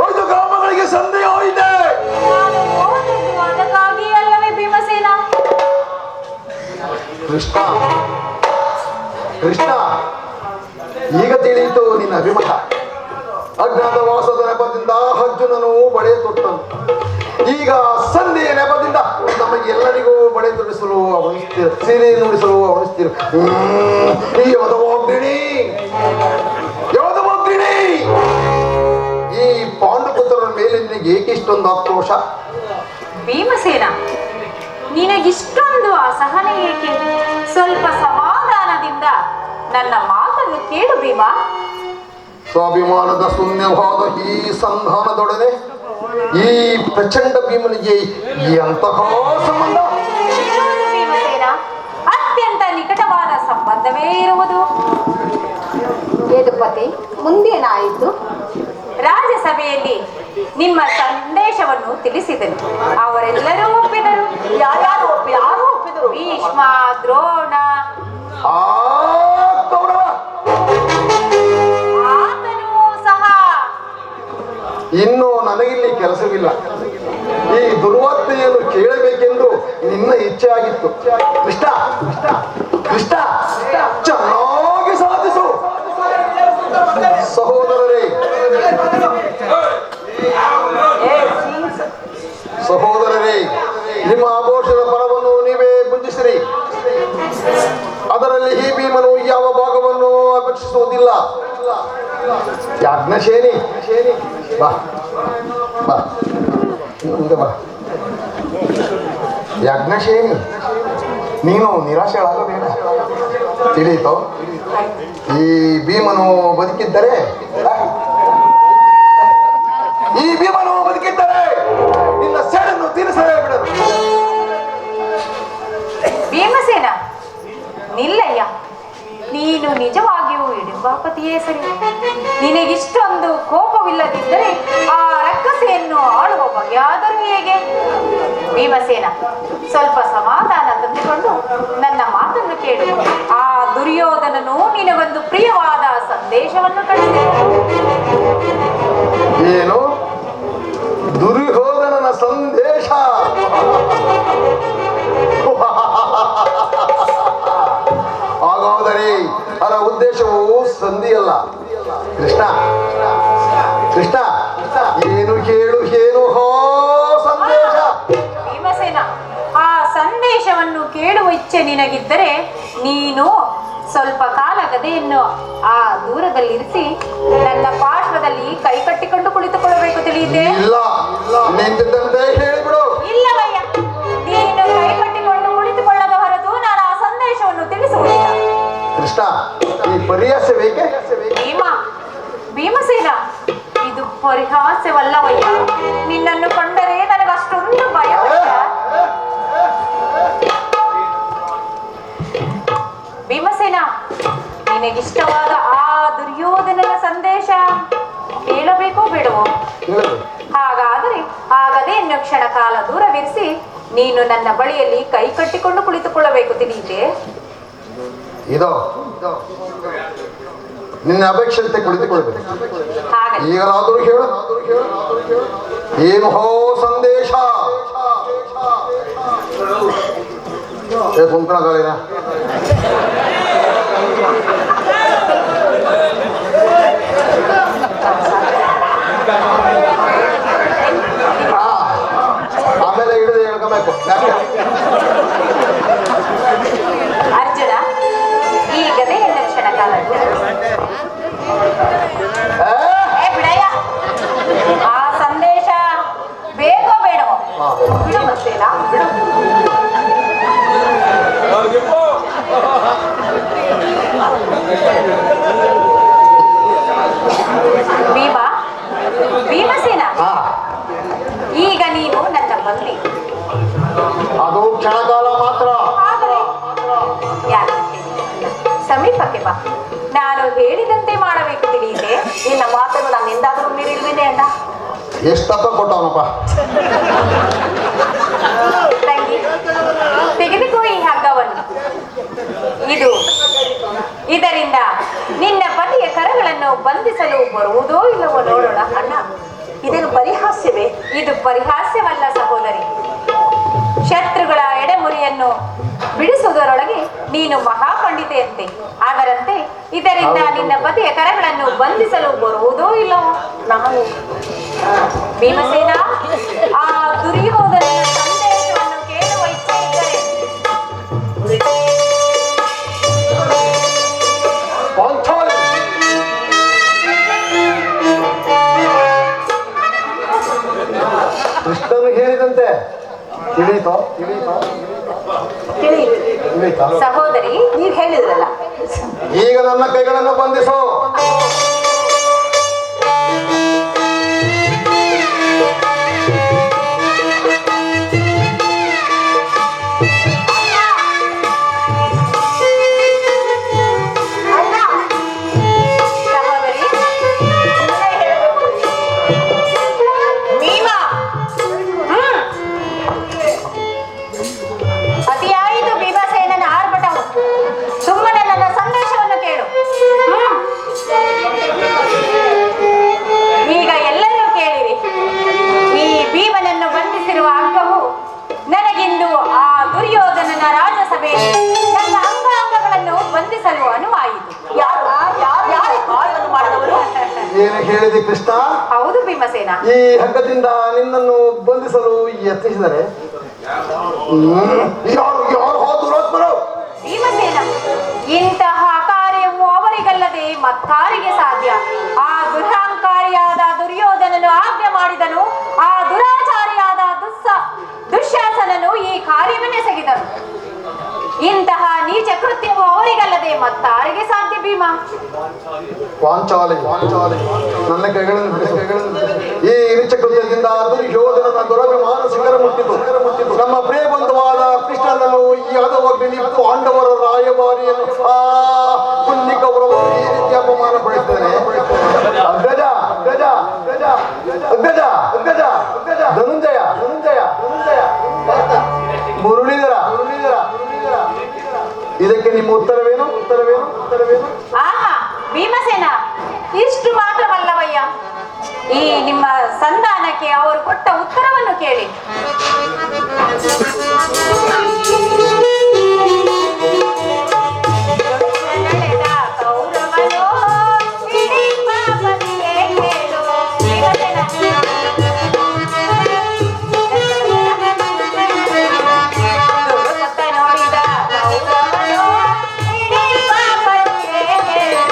5 ಗ್ರಾಮಗಳಿಗೆ ಸಂಧಿ ಹೋಯಿದೆ. ನಾನು ಓದದ್ದು ಅದಕ್ಕಾಗಿ ಅಲ್ಲವೇ ಭೀಮಸೇನ? ಕೃಷ್ಣ ಕೃಷ್ಣ, ಈಗ ತಿಳಿಯಿತು ನಿನ್ನ ಅಭಿಮತ. ಅಜ್ಞಾತವಾಸದ ನೆಪದಿಂದ ಅರ್ಜುನನು ಬಳೆ ತೊಟ್ಟನು. ಈಗ ಸಂಧಿಯ ನೆಪದಿಂದ ನಮಗೆಲ್ಲರಿಗೂ ಬಳೆ ತೊಡಿಸಲು ಅವನಿಸ್ತೀರ, ಸೀರೆ ನುಡಿಸಲು ಅವನಿಸ್ತೀರ. ಯೋಧವಾಗ್ತೀನಿ. ಈ ಪಾಂಡುಪುತ್ರರ ಮೇಲೆ ನಿನಗೆ ಏಕೆ ಇಷ್ಟೊಂದು ಆಕ್ರೋಶ? ಭೀಮಸೇನ, ನಿನಗಿಷ್ಟೊಂದು ಅಸಹನೆ ಏಕೆ? ಸ್ವಲ್ಪ ಸಮಾಧಾನದಿಂದ ನನ್ನ ಮಾತನ್ನು ಕೇಳು ಭೀಮ. ಸ್ವಾಭಿಮಾನದ ಶೂನ್ಯವಾದ ಈ ಸಂಧಾನದೊಡನೆ ಈ ಪ್ರಚಂಡ ಭೀಮನಿಗೆ ಎಂತಹ ಸಂಬಂಧ? ಇರುವುದು ಭೀಮಸೇನ, ಅತ್ಯಂತ ನಿಕಟವಾದ ಸಂಬಂಧವೇ ಇರುವುದು. ಯದುಪತಿ, ಮುಂದೇನಾಯಿತು? ರಾಜ್ಯಸಭೆಯಲ್ಲಿ ನಿಮ್ಮ ಸಂದೇಶವನ್ನು ತಿಳಿಸಿದನು. ಅವರೆಲ್ಲರೂ ಒಪ್ಪಿದರು. ಯಾರು ಒಪ್ಪಿದರು? ಭೀಷ್ಮ, ದ್ರೋಣ, ಆ ಕೌರವ ಆತನೂ ಸಹ. ಇನ್ನು ನನಗಿಲ್ಲಿ ಕೆಲಸವಿಲ್ಲ. ಈ ದುರ್ವಾರ್ತೆಯನ್ನು ಕೇಳಬೇಕೆಂದು ನಿನ್ನ ಇಚ್ಛೆ ಆಗಿತ್ತು. ಕೃಷ್ಣ ಕೃಷ್ಣ, ಚೆನ್ನಾಗಿ ಸಾಧಿಸು. ಸಹೋದರರೇ ಸಹೋದರರೇ, ನಿಮ್ಮ ಆಭೂಷಣದ ಫಲವನ್ನು ನೀವೇ ಭುಂಜಿಸಿರಿ. ಅದರಲ್ಲಿ ಈ ಭೀಮನು ಯಾವ ಭಾಗವನ್ನು ಅಪೇಕ್ಷಿಸುವುದಿಲ್ಲ. ಯಾಜ್ಞಶೇನಿ, ಬಾ ಬಾ ಮುಂದೆ ಬಾ. ಯಾಜ್ಞಶೇನಿ, ನೀನು ನಿರಾಶೆಗಳಾಗಬೇಡ. ತಿಳಿಯಿತೋ? ಈ ಭೀಮನು ಬದುಕಿದ್ದರೆ ನಿನ್ನ ಸೆಡನ್ನು ತೀರಿಸಲೇ ಬಿಡರು. ಭೀಮಸೇನ, ನಿಲ್ಲಯ್ಯ. ನೀನು ನಿಜವಾಗಿಯೂ ಇಡುಂಬಾಪತಿಯೇ ಸರಿ. ನಿನಗಿಷ್ಟೊಂದು ಕೋಪವಿಲ್ಲದಿದ್ದರೆ ಆ ರಕ್ಕಸೆಯನ್ನು ಆಳುವ ಬಗೆಯಾದರೂ ಹೇಗೆ? ಭೀಮಸೇನ, ಸ್ವಲ್ಪ ಸಮಾಧಾನ ತಂದುಕೊಂಡು ನನ್ನ ಮಾತನ್ನು ಕೇಳು. ಆ ದುರ್ಯೋಧನನು ನಿನಗೊಂದು ಪ್ರಿಯವಾದ ಸಂದೇಶವನ್ನು ಕಳಿಸಿದನು. ಏನು? ದುರ್ಯೋಧನನ ಸಂದೇಶ? ಹಾಗಾದರೆ ಅದರ ಉದ್ದೇಶವು ಸಂಧಿಯಲ್ಲ. ಕೃಷ್ಣ ಕೃಷ್ಣ, ಏನು ಕೇಳು, ಏನು ಹೋ ಸಂದೇಶ? ಭೀಮಸೇನ, ಆ ಸಂದೇಶವನ್ನು ಕೇಳುವ ಇಚ್ಛೆ ನಿನಗಿದ್ದರೆ ನೀನು ಸ್ವಲ್ಪ ಕಾಲ ಗದೆಯನ್ನು ಆ ದೂರದಲ್ಲಿರಿಸಿ ನನ್ನ ಪಾರ್ಶ್ವದಲ್ಲಿ ಕೈ ಕಟ್ಟಿಕೊಂಡು ಕುಳಿತುಕೊಳ್ಳಬೇಕು. ತಿಳಿಯಿತೆ? ಇಲ್ಲ, ನಿಂತಿದ್ದಂತೆ ಹೇಳಿಬಿಡು. ಇಲ್ಲವಯ್ಯ, ನೀನು ಕೈ ಕಟ್ಟಿಕೊಂಡು ಕುಳಿತುಕೊಳ್ಳದ ಹೊರತು ನಾನು ಆ ಸಂದೇಶವನ್ನು ತಿಳಿಸುವುದಿಲ್ಲ. ಕೃಷ್ಣ, ಈ ಪರಿಹಾಸ ಬೇಕೆ? ಭೀಮಸೇನ, ಇದು ಪರಿಹಾಸ್ಯವಲ್ಲವಯ್ಯ. ನಿನ್ನನ್ನು ಕಂಡರೆ ನನಗಷ್ಟೊಂದು ಭಯವಯ್ಯ. ಭೀಮಸೇನ, ನಿನಗಿಷ್ಟವಾದ ಆ ದುರ್ಯೋಧನನ ಸಂದೇಶ ಕೇಳಬೇಕೋ ಬೇಡವೋ? ಹಾಗಾದರೆ ಆ ಗದೆಯನ್ನು ಕ್ಷಣ ಕಾಲ ದೂರವಿರಿಸಿ ನೀನು ನನ್ನ ಬಳಿಯಲ್ಲಿ ಕೈ ಕಟ್ಟಿಕೊಂಡು ಕುಳಿತುಕೊಳ್ಳಬೇಕು. ತಿಳಿಯಿತೆ? ಇದೋ ನಿನ್ನ ಅಪೇಕ್ಷೆಯಂತೆ ಕುಳಿತುಕೊಳ್ಬೇಕು. ಹಾಗೆ ಈಗಲಾದರೂ ಹೇಳು, ಏನು ಹೋ ಸಂದೇಶ? ಕುಂಕಣ ಕಾಳಿನ ಆಮೇಲೆ ಹಿಡಿದು ಹೇಳ್ಕೊಬೇಕು. ಅರ್ಜುನ ಈ ಗದೆಯ ಲಕ್ಷಣ ಕಾಲ ಬಿಡಯ್ಯ. ಆ ಸಂದೇಶ ಬೇಕೋ ಬೇಡವೋ ಬಿಡು ಮತ್ತೇನಾ ಭೀಮಸೇನ, ಈಗ ನೀನು ನನ್ನ ಬಂದಿ. ಅದು ಕ್ಷಣಕಾಲ ಮಾತ್ರ. ಯಾಕೆ ಸಮೀಪಕ್ಕೆ ಬಾ, ನಾನು ಹೇಳಿದಂತೆ ಮಾಡಬೇಕು. ತಿಳಿಯಿದೆ ನಿನ್ನ ಮಾತನ್ನು ನಾನು ಎಂದಾದರೂ ಮೀರಿಲ್ವೇನೆ ಅಣ್ಣ? ಎಷ್ಟಪ್ಪ ಕೊಟ್ಟವನಪ್ಪ? ತಂಗಿ, ತೆಗೆದುಕೋ ಈ ಹಗ್ಗವನ್ನು. ಇದರಿಂದ ನಿನ್ನ ಪತಿಯ ಕರಗಳನ್ನು ಬಂಧಿಸಲು ಬರುವುದೋ ಇಲ್ಲವೋ ನೋಡೋಣ. ಅಣ್ಣ, ಇದೇನು ಪರಿಹಾಸ್ಯವೇ? ಇದು ಪರಿಹಾಸ್ಯವಲ್ಲ ಸಹೋದರಿ. ಶತ್ರುಗಳ ಎಡೆಮುರಿಯನ್ನು ಬಿಡಿಸುವುದರೊಳಗೆ ನೀನು ಮಹಾಪಂಡಿತೆಯಂತೆ. ಅದರಂತೆ ಇದರಿಂದ ನಿನ್ನ ಪತಿಯ ಕರಗಳನ್ನು ಬಂಧಿಸಲು ಬರುವುದೋ ಇಲ್ಲವೋ. ನಾನು ಭೀಮಸೇನ, ಆ ದುರ್ಯೋಧನನ ಸಂದೇಶವನ್ನು ಕೇಳುವ ಇಚ್ಛೆ ಇದ್ದರೆ ಕೃಷ್ಣನು ಹೇಳಿದಂತೆ ತಿಳಿಯಿತೋ? ತಿಳಿಯಿತಾ? ಸಹೋದರಿ, ನೀವು ಹೇಳಿದ್ರಲ್ಲ, ಈಗ ನನ್ನ ಕೈಗಳನ್ನು ಬಂಧಿಸು. ಅತಿಯಾಯಿತು ಭೀಮಸೇನನ ಆರ್ಭಟವು. ಸುಮ್ಮನೆ ನನ್ನ ಸಂದೇಶವನ್ನು ಕೇಳು. ಈಗ ಎಲ್ಲರೂ ಕೇಳಿರಿ. ಈ ಭೀಮನನ್ನು ಬಂಧಿಸಿರುವ ಹಗ್ಗವು ನನಗಿಂದು ಆ ದುರ್ಯೋಧನನ ರಾಜಸಭೆಯಲ್ಲಿ ನನ್ನ ಅಂಗಾಂಗಗಳನ್ನು ಬಂಧಿಸಲು ಅನುವಾಯಿತು. ಮಾಡಿದವರು ಏನು ಹೇಳಿದೆ ಕೃಷ್ಣ? ಹೌದು ಭೀಮಸೇನ. ಈ ಹಗ್ಗದಿಂದ ನಿನ್ನನ್ನು ಬಂಧಿಸಲು ಯತ್ನಿಸಿದರೆ ಯಾರು ಯಾರು ಹೋದ್ರು? ಭೀಮಸೇನ, ಇಂತಹ ಕಾರ್ಯವು ಅವರಿಗಲ್ಲದೆ ಮತ್ತಾರಿಗೆ ಸಾಧ್ಯ? ಆ ದುರಹಂಕಾರಿಯಾದ ದುರ್ಯೋಧನನು ಆಜ್ಞೆ ಮಾಡಿದನು. ಆ ದುರಾಚಾರಿಯಾದ ದುಶ್ಯಾಸನನು ಈ ಕಾರ್ಯವನ್ನೆಸಗಿದನು. ಇಂತಹ ನೀಚ ಕೃತ್ಯವು ಅವರಿಗಲ್ಲದೆ ಮತ್ತಾರಿಗೆ ಸಾಧ್ಯ ಭೀಮ? ಪಾಂಚಾಲಿ ನನ್ನ ಕೈಗಳನ್ನು ಈ ನೀಚ ಕೃತ್ಯದಿಂದ ದುರ್ಯೋಧನನ ದುರಭಿಮಾನ ಶಿಖರ ಮುಟ್ಟಿತು. ನಮ್ಮ ಪ್ರಿಯ ಬಂಧುವಾದ ಕೃಷ್ಣನನ್ನು ಈ ಹದವಗ್ನಿ ಪಾಂಡವರ ರಾಯಭಾರಿಯನ್ನು ಕುಂದಿ ಕೌರವರು ಈ ರೀತಿ ಅಪಮಾನ ಪಡಿಸ್ತೇನೆ. ಅಗ್ಗಜ ಗಜ ಗಜ ಅಗ್ಗಜ ಅಗ್ಗಜ ಅಗ್ಗಜ ಧನುಂಜಯ ಧನುಂಜಯ ಧನುಂಜಯ ಮುರುಳೀಧರ ಮುರುಳೀಧರ ಇದಕ್ಕೆ ನಿಮ್ಮ ಉತ್ತರವೇನು? ಉತ್ತರವೇನು? ಉತ್ತರವೇನು? ಆಹಾ ಭೀಮಸೇನ, ಇಷ್ಟು ಮಾತ್ರವಲ್ಲವಯ್ಯ, ಈ ನಿಮ್ಮ ಸಂಧಾನಕ್ಕೆ ಅವರು ಕೊಟ್ಟ ಉತ್ತರವನ್ನು ಕೇಳಿ. ನಡೆದ ಕೌರವನೋ ಇಡೀ ಪಾಪನಿಗೆ ಕೇಳು. ಭೀಮಸೇನ, ನೋಡಿದ ಕೌರವನೋ ಇಡೀ ಪಾಪನಿಗೆ ಕೇಳು.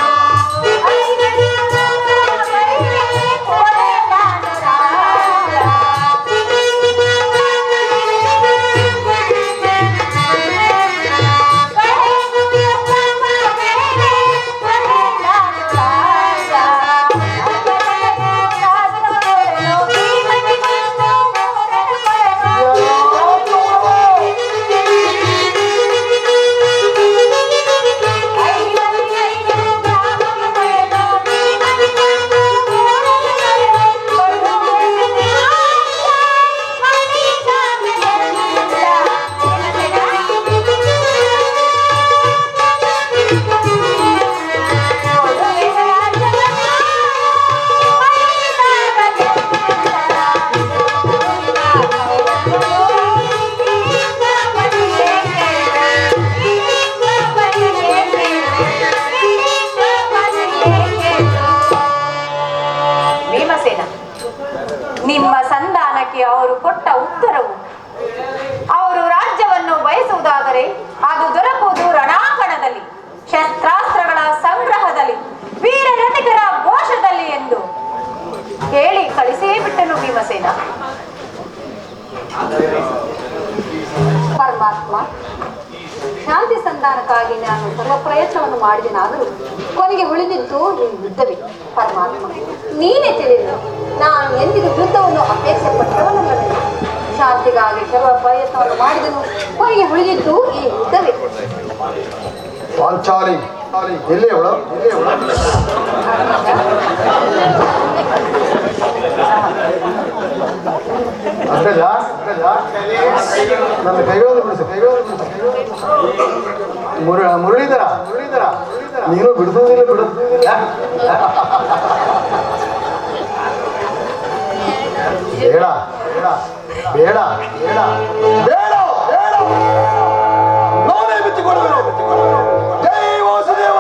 ದೊರಕುವುದಾದರೆ ಅದು ದೊರಕುವುದು ರಣಾಂಗಣದಲ್ಲಿ, ಶಸ್ತ್ರಾಸ್ತ್ರಗಳ ಸಂಗ್ರಹದಲ್ಲಿ, ವೀರ ರಥಿಕರ ಘೋಷದಲ್ಲಿ ಎಂದು ಹೇಳಿ ಕಳಿಸೇ ಬಿಟ್ಟನು ಭೀಮಸೇನ. ಪರಮಾತ್ಮ, ಶಾಂತಿ ಸಂಧಾನಕ್ಕಾಗಿ ನಾನು ಸರ್ವ ಪ್ರಯತ್ನವನ್ನು ಮಾಡಿದೆನಾದರೂ ಕೊನೆಗೆ ಉಳಿದಿದ್ದು ಈ ಯುದ್ಧವೇ. ಪರಮಾತ್ಮ, ನೀನೇ ತಿಳಿದು ನಾನು ಎಂದಿಗೂ ಯುದ್ಧವನ್ನು ಅಪೇಕ್ಷೆ ಪಟ್ಟವನಲ್ಲ. ಶಾಂತಿಗಾಗಿ ಸರ್ವ ಪ್ರಯತ್ನವನ್ನು ಮಾಡಿದನು, ಕೊನೆಗೆ ಉಳಿದಿದ್ದು ಈ ಯುದ್ಧವೇ. ಪಾಂಚಾಲಿ ಎಲ್ಲಿ ಅವಳ ಅಗ್ಗಜ ನನ್ನ ಕೈಗಳನ್ನು ಬಿಡಿಸು ಮುರಳೀಧರ ನೀನು ಬಿಡಿಸುವುದಿಲ್ಲ ಬೇಡ ಬೇಡ ಬೇಡ ಬೇಡ ಬೇಡ ನಾನೇ ಬಿಚ್ಚಿಕೊಡುವೆನು. ಜೈ ವಾಸುದೇವ.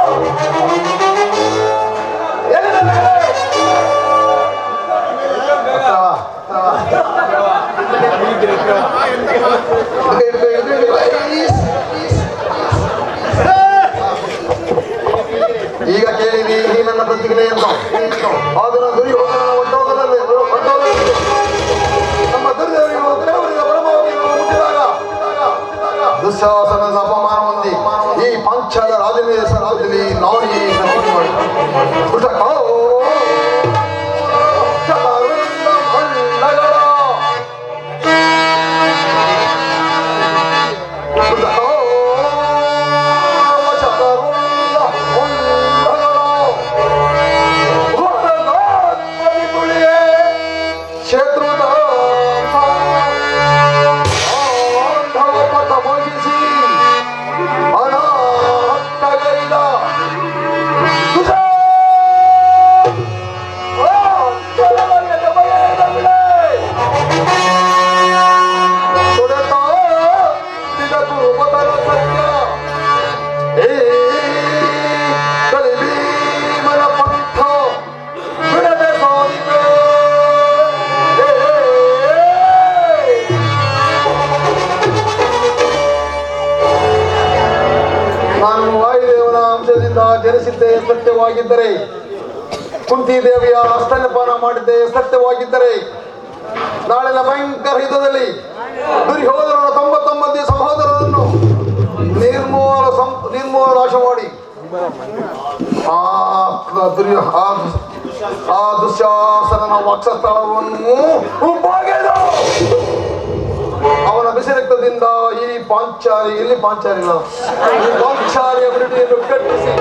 ಎಲ್ಲಿ ನನ್ನ ಕಡೆ? ಈಗ ಕೇಳಿದಿ ಈ ನನ್ನ ಪ್ರತಿಜ್ಞೆ ಅಂತ. ಅದನ್ನು ದುರ್ಯೋಧನನ ಒಟ್ಟೋಗದಲ್ಲಿ ನಮ್ಮ ದುರ್ಯೋಧನ ಕೆಲವರಿಗೆ ಪರಮವಾಗಿ ಮುಟ್ಟಿದಾಗ ದುಶ್ಯಾಸನದ ಅಪಮಾನ ಹೊಂದಿ ಈ ಪಾಂಚಾಲ ರಾಜದಲ್ಲಿ ನಾವು ಈ ಪ್ರತಿಜ್ಞೆ ಮಾಡಿ ಜನಿಸಿದ್ದೆ ಸತ್ಯವಾಗಿದ್ದರೆ, ಕುಂತಿ ದೇವಿಯ ಸ್ತನ್ಯಪಾನ ಮಾಡಿದ್ದೆ ಸತ್ಯವಾಗಿದ್ದರೆ, ನಾಳಿನ ಭಯಂಕರ ಯುದ್ಧದಲ್ಲಿ ದುರ್ಯೋಧನನ 99 ಸಹೋದರರನ್ನು ನಿರ್ಮೂಲ ನಾಶ ಮಾಡಿ ಆ ದುಶ್ಯಾಸನನ ವಕ್ಷಸ್ಥಳವನ್ನು ಬಗೆದು ಅವನ ಬಿಸಿರಕ್ತದಿಂದ ಈ ಪಾಂಚಾಲಿ ಇಲ್ಲಿ ಪಾಂಚಾಲಿನ ಪಾಂಚಾಲಿಯ ಬಿರುಡಿಯನ್ನು ಕಟ್ಟಿಸಿ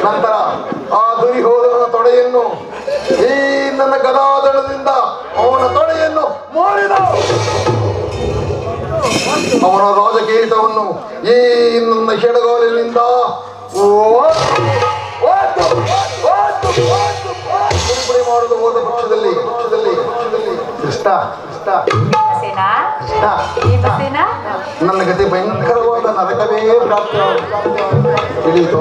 ನಂತರ ಆ ದುರ್ಯೋಧನನ ತೊಡೆಯನ್ನು ಈ ನನ್ನ ಗದಾದಳದಿಂದ ಅವನ ತೊಡೆಯನ್ನು ಮೋಡಿದ. ಅವನ ರಾಜಕೀಟವನ್ನು ಈ ನನ್ನ ಎಡಗಾಲಿನಿಂದ ಮಾಡುವುದು ಹೋದ ಪಕ್ಷದಲ್ಲಿ ಕೃಷ್ಣ ನನ್ನ ಗತಿ ಭಯಂಕರವಾದ ನರಕವೇ ಪ್ರಾಪ್ತ ತಿಳಿಯಿತು.